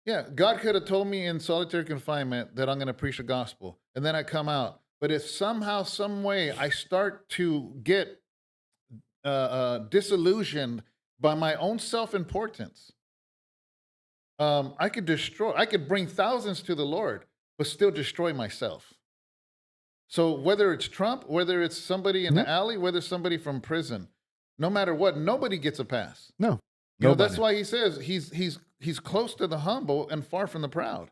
Yeah, God could have told me in solitary confinement that I'm going to preach the gospel, and then I come out. But if somehow, some way, I start to get disillusioned by my own self-importance, I could bring thousands to the Lord, but still destroy myself. So whether it's Trump, whether it's somebody in the alley, whether it's somebody from prison, no matter what, nobody gets a pass. No. You know, that's Nobody. why he says he's close to the humble and far from the proud.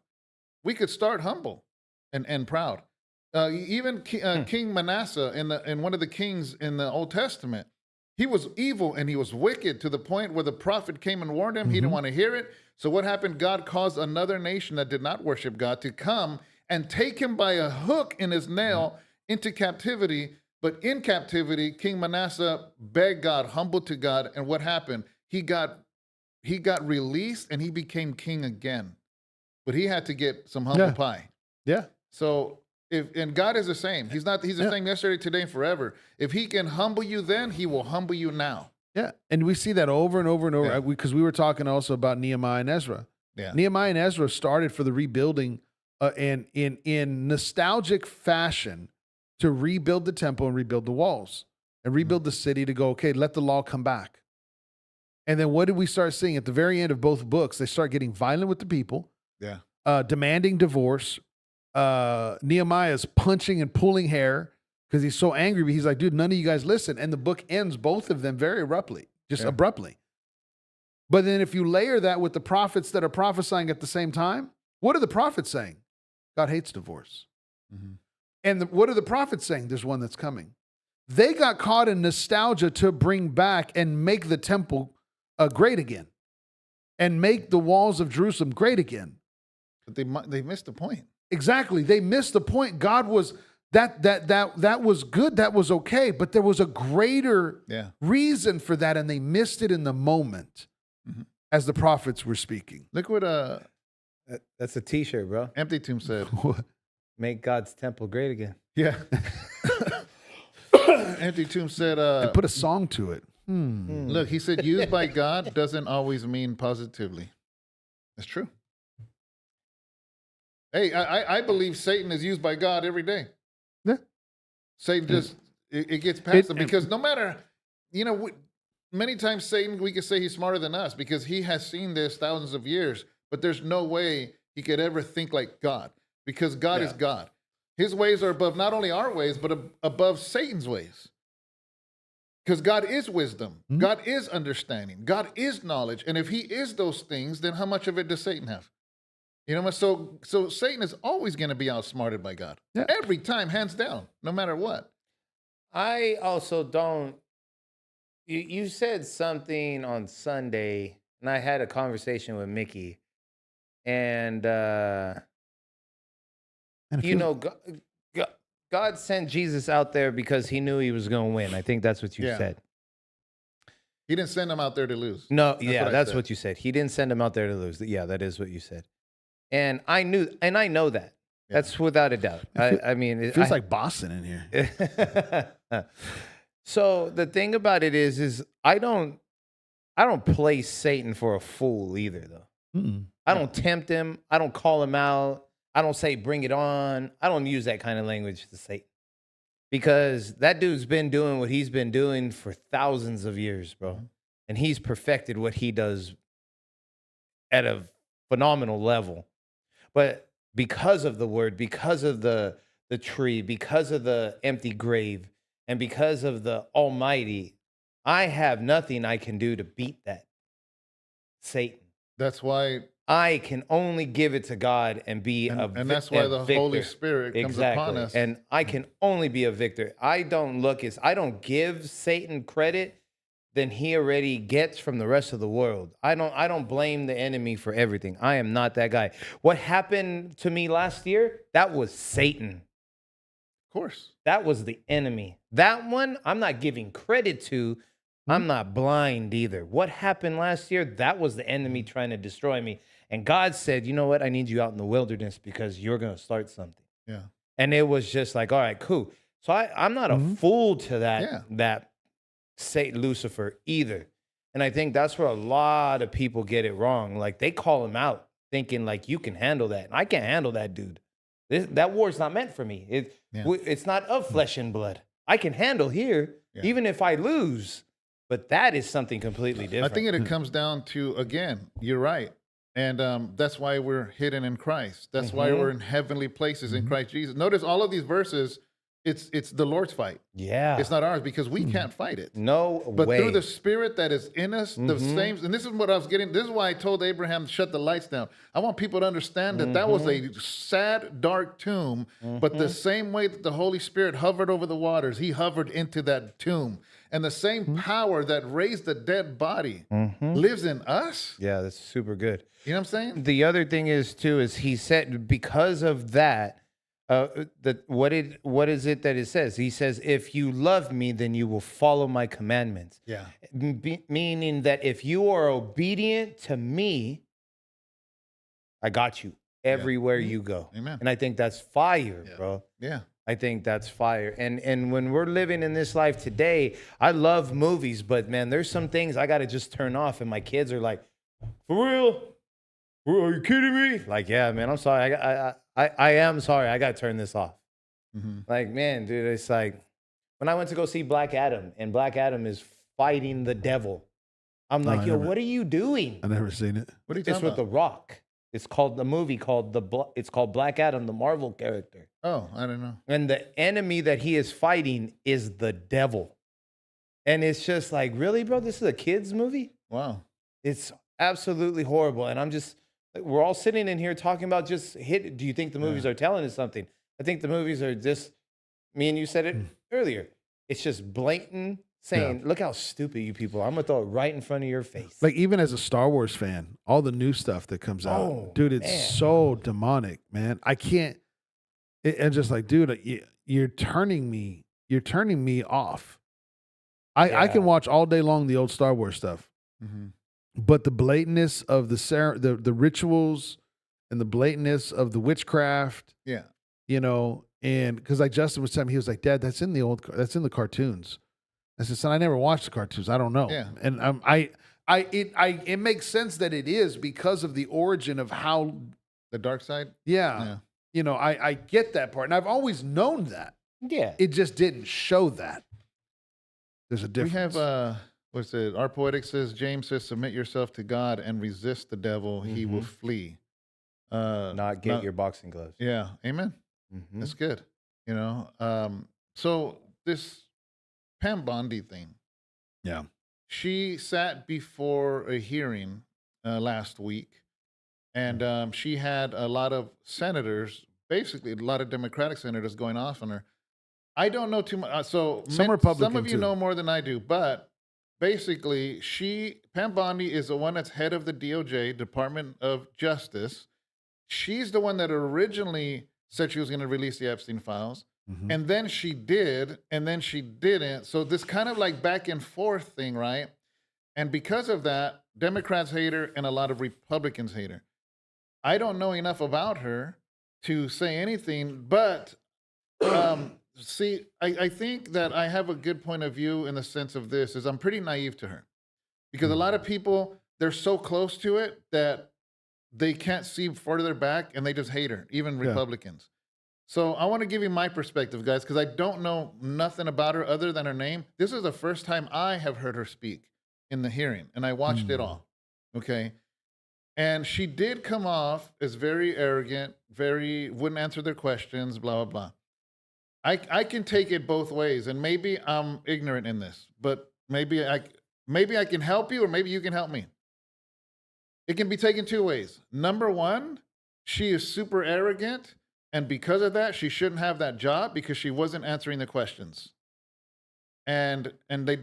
We could start humble and proud. Even King Manasseh in one of the kings in the Old Testament, he was evil and he was wicked to the point where the prophet came and warned him. He didn't want to hear it. So what happened? God caused another nation that did not worship God to come and take him by a hook in his nail into captivity. But in captivity, King Manasseh begged God, humbled to God, and what happened? He got released and he became king again. But he had to get some humble pie. Yeah. So and God is the same. He's the same yesterday, today, and forever. If he can humble you then, he will humble you now. Yeah. And we see that over and over and over Yeah. because we were talking also about Nehemiah and Ezra. Yeah. Nehemiah and Ezra started for the rebuilding and in nostalgic fashion to rebuild the temple and rebuild the walls and rebuild the city to go, okay, let the law come back. And then what did we start seeing at the very end of both books? They start getting violent with the people, demanding divorce. Nehemiah's punching and pulling hair because he's so angry. But he's like, dude, none of you guys listen. And the book ends both of them very abruptly, just abruptly. But then if you layer that with the prophets that are prophesying at the same time, what are the prophets saying? God hates divorce. Mm-hmm. And what are the prophets saying? There's one that's coming. They got caught in nostalgia to bring back and make the temple great again and make the walls of Jerusalem great again. But they missed the point. Exactly. They missed the point. God was that was good. That was okay. But there was a greater reason for that. And they missed it in the moment as the prophets were speaking. Look what That's a t-shirt, bro. Empty Tomb said. Make God's temple great again. Yeah. Empty Tomb said And put a song to it. Look, he said used by God doesn't always mean positively. That's true. Hey, I believe Satan is used by God every day. Yeah. Satan just, it gets past him because no matter, many times Satan, we could say he's smarter than us because he has seen this thousands of years, but there's no way he could ever think like God because God is God. His ways are above not only our ways, but above Satan's ways. Because God is wisdom. God is understanding. God is knowledge. And if he is those things, then how much of it does Satan have? So Satan is always going to be outsmarted by God. Yeah. Every time, hands down, no matter what. I also don't. You said something on Sunday, and I had a conversation with Mickey, and God sent Jesus out there because he knew he was going to win. I think that's what you said. He didn't send him out there to lose. No, that's what you said. He didn't send him out there to lose. Yeah, that is what you said. And I know that. Yeah. That's without a doubt. It feels like Boston in here. So the thing about it is I don't play Satan for a fool either, though. Mm-mm. I don't tempt him. I don't call him out. I don't say, bring it on. I don't use that kind of language to Satan. Because that dude's been doing what he's been doing for thousands of years, bro. And he's perfected what he does at a phenomenal level. But because of the word, because of the tree, because of the empty grave, and because of the Almighty, I have nothing I can do to beat that. Satan. That's why I can only give it to God and be a victor. And that's why the Holy Spirit comes upon us. And I can only be a victor. I don't give Satan credit than he already gets from the rest of the world. I don't blame the enemy for everything. I am not that guy. What happened to me last year, that was Satan. Of course. That was the enemy. That one, I'm not giving credit to. I'm not blind either. What happened last year, that was the enemy trying to destroy me. And God said, you know what? I need you out in the wilderness because you're going to start something. Yeah. And it was just like, all right, cool. So I'm not a fool to that Satan, Lucifer either. And I think that's where a lot of people get it wrong. Like they call him out thinking like, you can handle that. And I can't handle that, dude. That war's not meant for me. It's not of flesh and blood. I can handle here, even if I lose. But that is something completely different. I think it comes down to, again, you're right. And that's why we're hidden in Christ. That's why we're in heavenly places in Christ Jesus. Notice all of these verses it's the Lord's fight. Yeah. It's not ours because we can't fight it. No But way. through the Spirit that is in us, the same. And this is what I was getting. This is why I told Abraham to shut the lights down. I want people to understand that that was a sad, dark tomb. But the same way that the Holy Spirit hovered over the waters, he hovered into that tomb. And the same power that raised the dead body lives in us. Yeah, that's super good. You know what I'm saying? The other thing is too is he said because of that, what is it that it says? He says, "If you love me, then you will follow my commandments." Yeah. Meaning that if you are obedient to me, I got you everywhere you go. Amen. And I think that's fire, bro. Yeah. I think that's fire. And when we're living in this life today, I love movies, but man, there's some things I got to just turn off. And my kids are like, "For real? Are you kidding me?" Like, yeah, man, I'm sorry. I am sorry. I got to turn this off. Like, man, dude, it's like when I went to go see Black Adam and Black Adam is fighting the devil. I'm like, yo, what are you doing? I never seen it. What are you It's talking with about? The Rock. It's called the movie called it's called Black Adam, the Marvel character. Oh, I don't know. And the enemy that he is fighting is the devil. And it's just like, really, bro? This is a kid's movie? Wow. It's absolutely horrible. And we're all sitting in here talking about do you think the movies are telling us something? I think the movies are just, me and you said it earlier. It's just blatant saying, look how stupid you people are. I'm going to throw it right in front of your face. Like even as a Star Wars fan, all the new stuff that comes out, Oh, dude, it's man. so demonic, man. I can't. And just like, dude, you're turning me off. I can watch all day long the old Star Wars stuff, but the blatantness of the rituals and the blatantness of the witchcraft, Yeah. you know, and because like Justin was telling me, he was like, "Dad, that's in the cartoons." I said, "Son, I never watched the cartoons. I don't know." Yeah. And it makes sense that it is because of the origin of how. The dark side? Yeah. You know, I get that part. And I've always known that. Yeah. It just didn't show that. There's a difference. We have, what's it? Our poetic says, James says, submit yourself to God and resist the devil. He will flee. Not get your boxing gloves. Yeah. Amen. That's good. You know, so this Pam Bondi thing. Yeah. She sat before a hearing last week. And she had a lot of senators, basically a lot of Democratic senators going off on her. I don't know too much. So Some some Republican of you too. know more than I do, but basically Pam Bondi is the one that's head of the DOJ, Department of Justice. She's the one that originally said she was going to release the Epstein files. And then she did, and then she didn't. So this kind of like back and forth thing, right? And because of that, Democrats hate her and a lot of Republicans hate her. I don't know enough about her to say anything, but see, I think that I have a good point of view in the sense of this is I'm pretty naive to her because a lot of people, they're so close to it that they can't see further back and they just hate her, even Republicans. So I want to give you my perspective, guys, because I don't know nothing about her other than her name. This is the first time I have heard her speak in the hearing, and I watched it all, okay? And she did come off as very arrogant, wouldn't answer their questions, blah, blah, blah. I can take it both ways, and maybe I'm ignorant in this, but maybe I can help you, or maybe you can help me. It can be taken two ways. Number one, she is super arrogant, and because of that, she shouldn't have that job because she wasn't answering the questions. And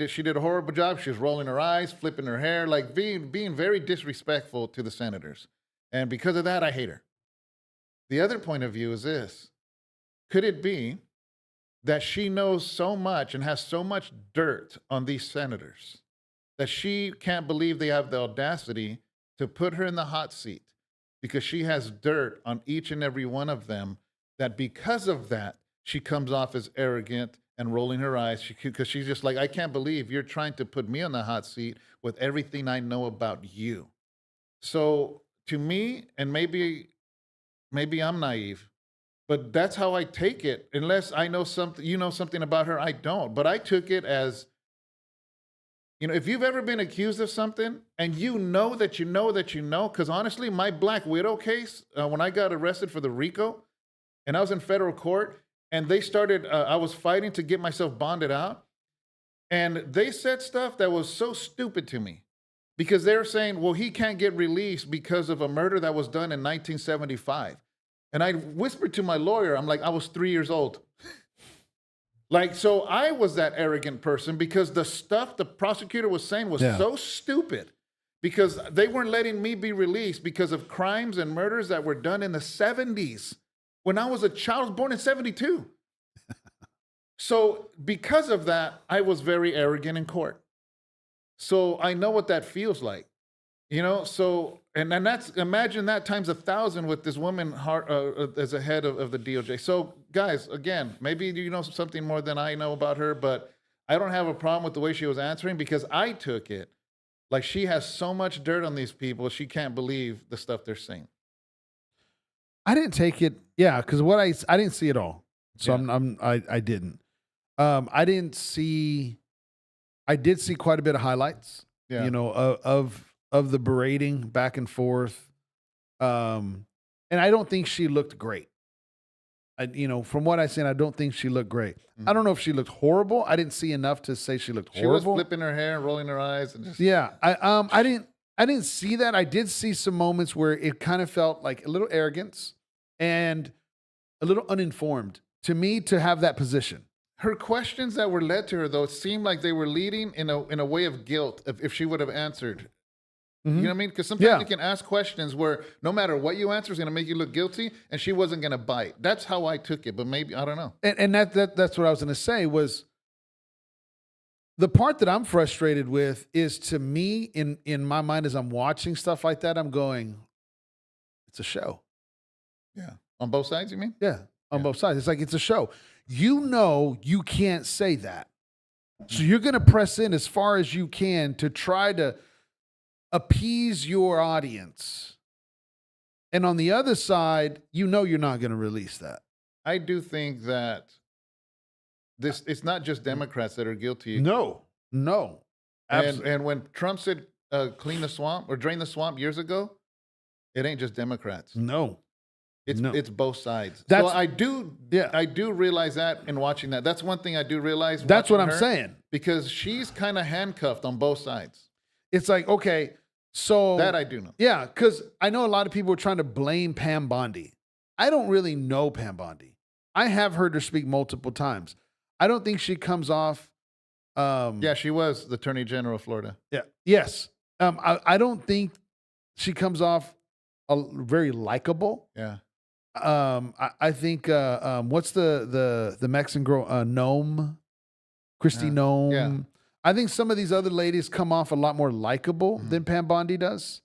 she did a horrible job. She was rolling her eyes, flipping her hair, like being very disrespectful to the senators. And because of that, I hate her. The other point of view is this. Could it be that she knows so much and has so much dirt on these senators that she can't believe they have the audacity to put her in the hot seat because she has dirt on each and every one of them, that because of that, she comes off as arrogant and rolling her eyes because she's just like, I can't believe you're trying to put me on the hot seat with everything I know about you. So to me, and maybe I'm naive, but that's how I take it. Unless I know something, you know something about her, I don't. But I took it as, you know, if you've ever been accused of something and you know that you know that you know, because honestly, my Black Widow case, when I got arrested for the RICO and I was in federal court, and they started. I was fighting to get myself bonded out, and they said stuff that was so stupid to me because they were saying, "Well, he can't get released because of a murder that was done in 1975." And I whispered to my lawyer, "I'm like, I was 3 years old." Like, so I was that arrogant person because the stuff the prosecutor was saying was so stupid because they weren't letting me be released because of crimes and murders that were done in the 70s when I was a child. I was born in 72. So because of that, I was very arrogant in court. So I know what that feels like, you know? So, and that's, imagine that times 1,000 with this woman as a head of the DOJ. So guys, again, maybe you know something more than I know about her, but I don't have a problem with the way she was answering because I took it like she has so much dirt on these people. She can't believe the stuff they're saying. I didn't take it. Yeah. Cause I didn't see it all. So I didn't. I didn't see, I did see quite a bit of highlights, you know, of the berating back and forth. And I don't think she looked great. You know, from what I seen, I don't think she looked great. I don't know if she looked horrible. I didn't see enough to say she looked horrible. She was flipping her hair and rolling her eyes and just I didn't see that. I did see some moments where it kind of felt like a little arrogance and a little uninformed to me to have that position. Her questions that were led to her, though, seemed like they were leading in a way of guilt if she would have answered. You know what I mean? Because sometimes you can ask questions where no matter what you answer is going to make you look guilty, and she wasn't going to bite. That's how I took it, but maybe, I don't know. And that's what I was going to say was the part that I'm frustrated with is, to me, in my mind as I'm watching stuff like that, I'm going, it's a show. Yeah. On both sides, you mean? Yeah, on both sides. It's like it's a show. You know you can't say that. So you're going to press in as far as you can to try to appease your audience. And on the other side, you know you're not going to release that. I do think that it's not just Democrats that are guilty. No. And when Trump said clean the swamp or drain the swamp years ago, it ain't just Democrats. No. It's both sides. That's, so I do realize that in watching that. That's one thing I do realize. That's what I'm saying. Because she's kind of handcuffed on both sides. It's like, okay, so that I do know. Yeah, because I know a lot of people are trying to blame Pam Bondi. I don't really know Pam Bondi. I have heard her speak multiple times. I don't think she comes off. Yeah, she was the Attorney General of Florida. Yeah. Yes. I don't think she comes off very likable. Yeah. I think what's the Mexican girl, Nome, Christy Nome. Yeah. I think some of these other ladies come off a lot more likable than Pam Bondi does.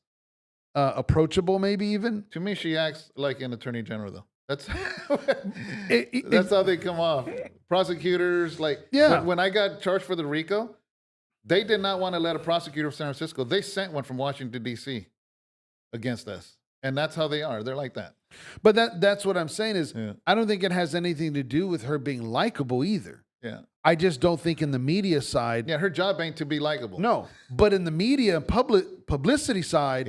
Approachable, maybe even. To me, she acts like an Attorney General, though. That's that's how they come off. Prosecutors, when I got charged for the RICO, they did not want to let a prosecutor of San Francisco. They sent one from Washington, D.C. against us. And that's how they are. They're like that. But that's what I'm saying is I don't think it has anything to do with her being likable either. Yeah. I just don't think in the media side. Yeah, her job ain't to be likable. No. But in the media and publicity side,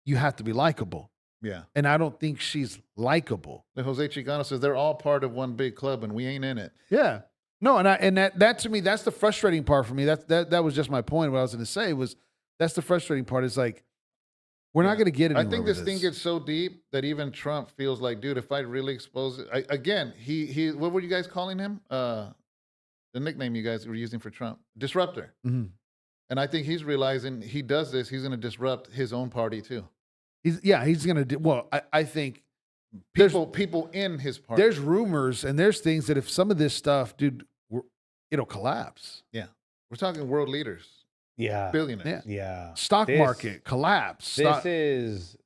you have to be likable. Yeah. And I don't think she's likable. Jose Chicano says they're all part of one big club and we ain't in it. Yeah. No, and that to me, that's the frustrating part for me. That was just my point. What I was going to say was that's the frustrating part. Is like, we're not going to get anywhere. I think this thing gets so deep that even Trump feels like, dude, if I really expose it, again, he what were you guys calling him? The nickname you guys were using for Trump, disruptor. Mm-hmm. And I think he's realizing he does this, he's going to disrupt his own party too. He's going to do, well, I think people in his party. There's rumors and there's things that if some of this stuff, dude, it'll collapse. Yeah. We're talking world leaders. Yeah. Billionaires. Yeah. Stock market collapse. This is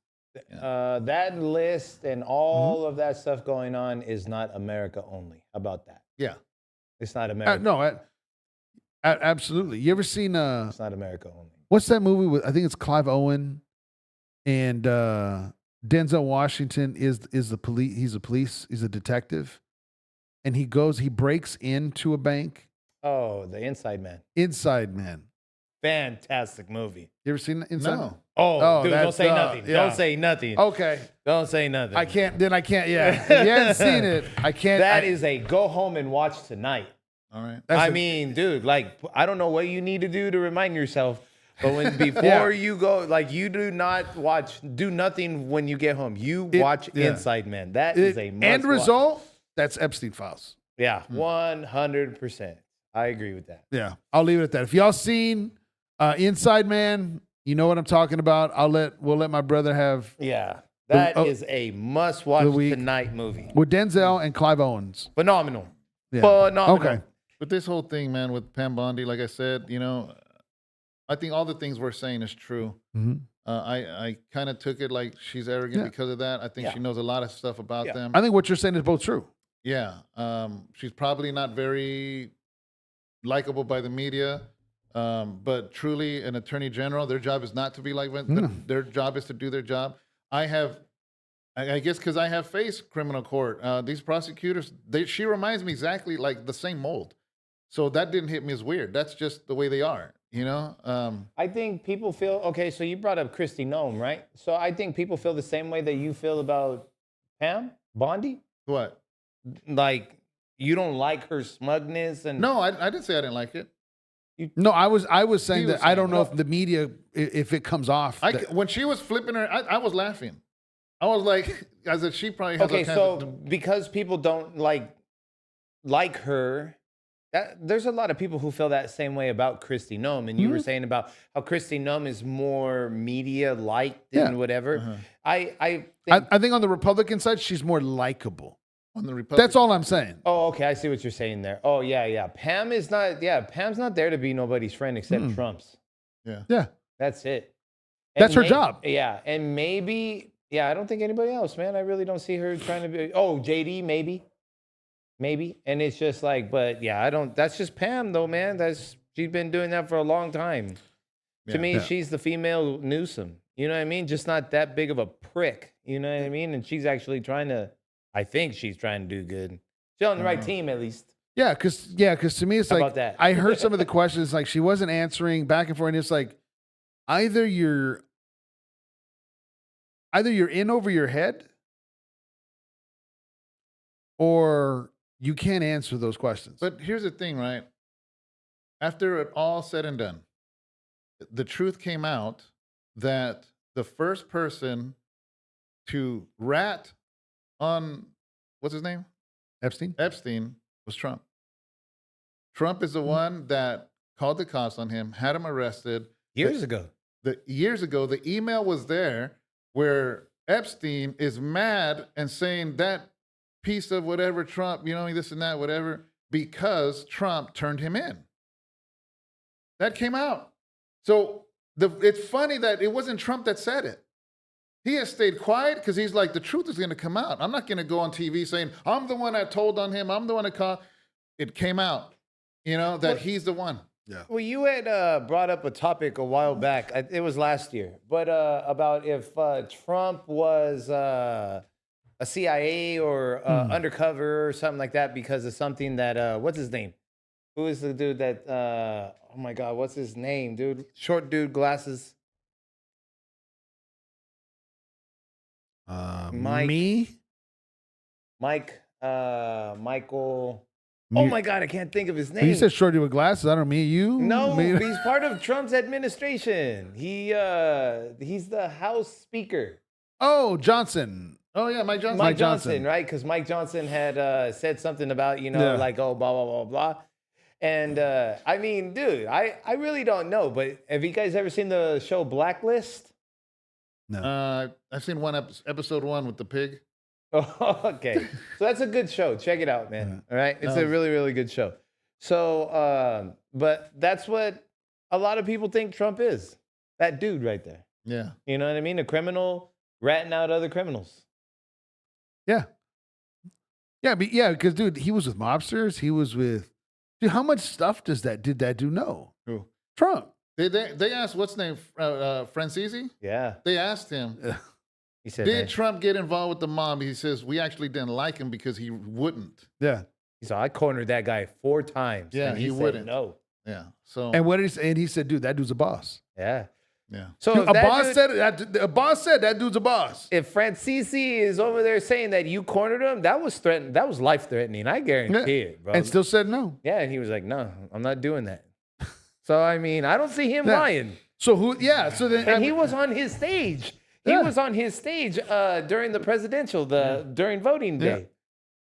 that list and all of that stuff going on is not America only. How about that? Yeah. It's not America. No, absolutely. You ever seen it's not America only. What's that movie with, I think it's Clive Owen and Denzel Washington is the police. He's a detective. And he breaks into a bank. Oh, The Inside Man. Inside Man. Fantastic movie. You ever seen Inside Man? Oh, Oh, dude, don't that's, say nothing. yeah. Don't say nothing. Okay. Don't say nothing. I can't. Then I can't. Yeah. If you haven't seen it, I can't. That is a go home and watch tonight. All right. That's I a- mean, dude, like, I don't know what you need to do to remind yourself, but before you go, like, you do nothing when you get home. You watch Inside Man. That is a must end watch. result. That's Epstein Files. Yeah, 100%. I agree with that. Yeah, I'll leave it at that. If y'all seen Inside Man, you know what I'm talking about. We'll let my brother have Yeah, that is a must watch tonight movie. with Denzel and Clive Owens. Phenomenal. Yeah. Phenomenal. Okay. But this whole thing, man, with Pam Bondi, like I said, I think all the things we're saying is true. Mm-hmm. I kind of took it like she's arrogant because of that. I think she knows a lot of stuff about them. I think what you're saying is both true. Yeah. She's probably not very likable by the media. But truly, an attorney general, their job is not to be like their job is to do their job. I guess because I have faced criminal court. These prosecutors, she reminds me exactly like the same mold. So that didn't hit me as weird. That's just the way they are, I think people feel, okay, so you brought up Christy Nome, right? So I think people feel the same way that you feel about Pam Bondi. What? Like, you don't like her smugness and No, I didn't say I didn't like it. No, I was saying He that was I don't know saying- if the media, if it comes off. When she was flipping her, I was laughing. I was like, I said, she probably has okay, all kinds so of... because people don't like her, there's a lot of people who feel that same way about Christy Nome. And you were saying about how Christy Nome is more media liked and whatever. I think on the Republican side, she's more likable. on the Republican. That's all I'm saying. Oh, okay. I see what you're saying there. Oh, yeah. Pam's not there to be nobody's friend except Trump's. Yeah. That's it. That's her job. Yeah. And maybe, I don't think anybody else, man. I really don't see her trying to be, JD, maybe. And it's just like, but yeah, that's just Pam though, man. She's been doing that for a long time. To me, she's the female Newsom. You know what I mean? Just not that big of a prick. You know what I mean? And she's actually I think she's trying to do good. She's on the right team, at least. Yeah, because to me, it's How like, about that? I heard some of the questions, like she wasn't answering back and forth. And it's like, either you're in over your head or you can't answer those questions. But here's the thing, right? After it all said and done, the truth came out that the first person to rat on, what's his name? Epstein? Epstein was Trump. Trump is the one that called the cops on him, had him arrested. Years ago. Years ago, the email was there where Epstein is mad and saying that piece of whatever Trump, this and that, whatever, because Trump turned him in. That came out. So it's funny that it wasn't Trump that said it. He has stayed quiet because he's like, the truth is going to come out. I'm not going to go on TV saying, I'm the one that told on him. I'm the one that called. It came out, that he's the one. Yeah. Well, you had brought up a topic a while back. It was last year, but about if Trump was a CIA or undercover or something like that because of something that what's his name? Who is the dude that? Oh my God, what's his name, dude? Short dude, glasses. Mike. Me? Michael. Oh my God, I can't think of his name. You said short dude with glasses. I don't mean you. No, Me? he's part of Trump's administration. He's the House Speaker. Oh, Johnson. Oh, yeah, Mike Johnson. Mike Johnson. Johnson, right? Because Mike Johnson had said something about, like, oh, blah, blah, blah, blah. And I mean, dude, I really don't know. But have you guys ever seen the show Blacklist? No. I've seen one episode 1 with the pig. Oh, okay. So that's a good show. Check it out, man. All right. It's a really, really good show. So, but that's what a lot of people think Trump is. That dude right there. Yeah. You know what I mean? A criminal ratting out other criminals. Yeah. Yeah, because dude, he was with mobsters. He was with how much stuff did that dude know? Who? Trump. They asked, what's his name? Francisi? Yeah. They asked him, He said, did Trump get involved with the mob? He says, we actually didn't like him because he wouldn't. Yeah. he said, I cornered that guy 4 times. Yeah, and he said wouldn't. No. Yeah. So And what did he say? And he said, dude, that dude's a boss. Yeah. Yeah. So Dude, if a that boss dude- said it. A boss said that dude's a boss. if Francisi is over there saying that you cornered him, that was threatening. That was life threatening. I guarantee it, bro. And still said no. Yeah, and he was like, "No, I'm not doing that." So I mean, I don't see him Yeah. lying. So who? Yeah. So then And he was on his stage. He was on his stage during the presidential, during voting day.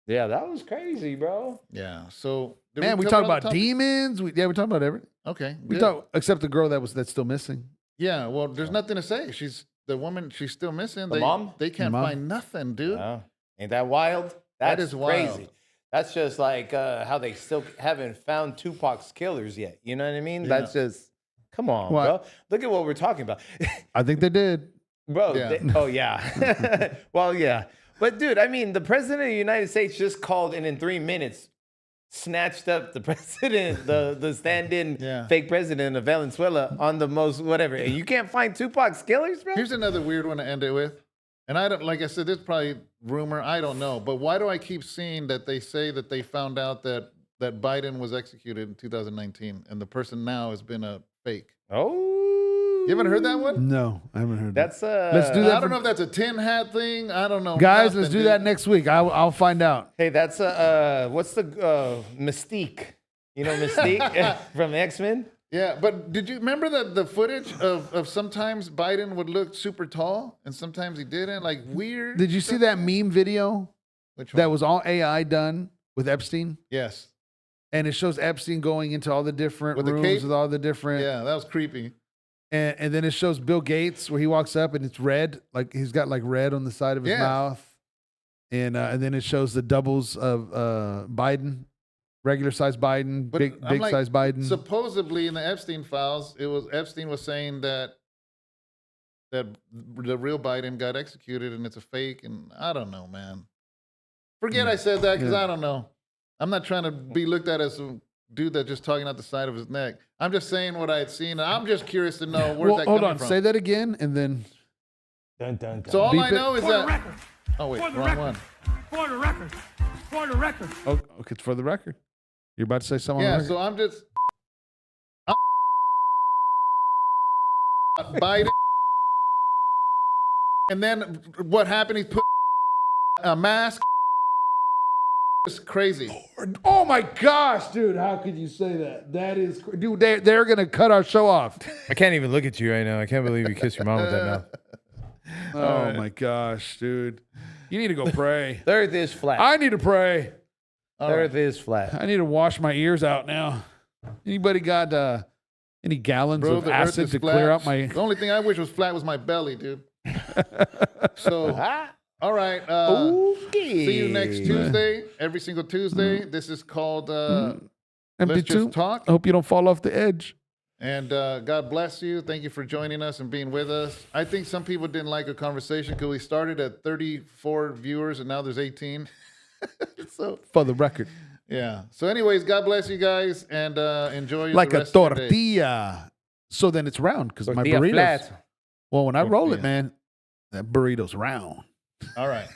Yeah, that was crazy, bro. Yeah. So did man, we cover talk all the about topics? demons. We talk about everything. Okay. We good. talk except the girl that's still missing. Yeah. Well, there's nothing to say. She's the woman. She's still missing. The mom? They can't mom? find nothing, dude. Oh, ain't that wild? That That's is wild. crazy. That's just like how they still haven't found Tupac's killers yet. You know what I mean? Yeah. That's just, come on, What? bro. Look at what we're talking about. I think they did. Bro, Yeah. oh yeah. Well, yeah. But dude, I mean, the president of the United States just called and in 3 minutes snatched up the president, the stand-in Yeah. fake president of Venezuela on the most whatever. And you can't find Tupac's killers, bro? Here's another weird one to end it with. And I don't, like I said, this is probably rumor. I don't know. But why do I keep seeing that they say that they found out that Biden was executed in 2019 and the person now has been a fake? Oh. You haven't heard that one? No, I haven't heard that. That's Let's do that. I don't know if that's a tin hat thing. I don't know. Guys, Nothing, let's do dude. that next week. I'll find out. Hey, that's what's the Mystique? You know Mystique from X-Men? Yeah, but did you remember the footage of sometimes Biden would look super tall and sometimes he didn't? Like weird. Did you see that meme video Which one? that was all AI done with Epstein? Yes. And it shows Epstein going into all the different With the rooms cape? with all the different. Yeah, that was creepy. And then it shows Bill Gates where he walks up and it's red, like he's got like red on the side of his Yeah. mouth. And then it shows the doubles of Biden, regular size Biden, But big I'm like, size Biden. Supposedly in the Epstein files, Epstein was saying that the real Biden got executed and it's a fake, and I don't know, man. Forget I said that because Yeah. I don't know. I'm not trying to be looked at as a dude that's just talking out the side of his neck. I'm just saying what I had seen, and I'm just curious to know where's well, that hold coming on, from. say that again, and then Dun, dun, dun. So all Beep I it. know is For the that. record. Oh wait, For the wrong record. one. For the record. For the record. oh, okay, it's for the record. You're about to say something. on Yeah, the record? so I'm just. Biden. And then what happened? He put a mask. It's crazy. Oh my gosh, dude! How could you say that? That is, dude. They're gonna cut our show off. I can't even look at you right now. I can't believe you kissed your mom with that mouth. Oh my gosh, dude! You need to go pray. The earth is flat. I need to pray. The earth is flat. I need to wash my ears out now. Anybody got any gallons Bro, of the earth acid is to flat. clear out my? The only thing I wish was flat was my belly, dude. So, Ah, all right. okay. See you next Tuesday. Every single Tuesday. This is called Empty Let's Just tube. Talk. I hope you don't fall off the edge. And God bless you. Thank you for joining us and being with us. I think some people didn't like a conversation because we started at 34 viewers and now there's 18. So, For the record, yeah. So, anyways, God bless you guys and enjoy like the a rest of your day. tortilla. So then it's round because my Tortilla burritos. flat. Well, when I roll it, Tortilla. man, that burrito's round. All right.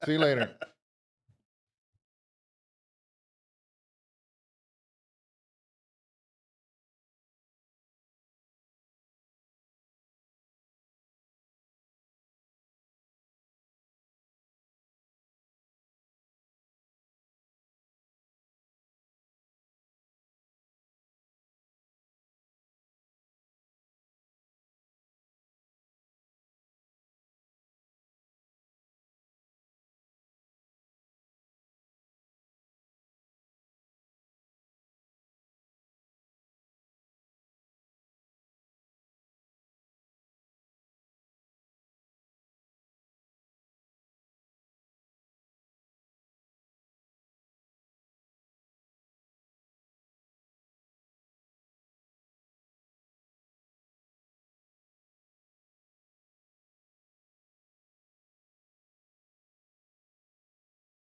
See you later.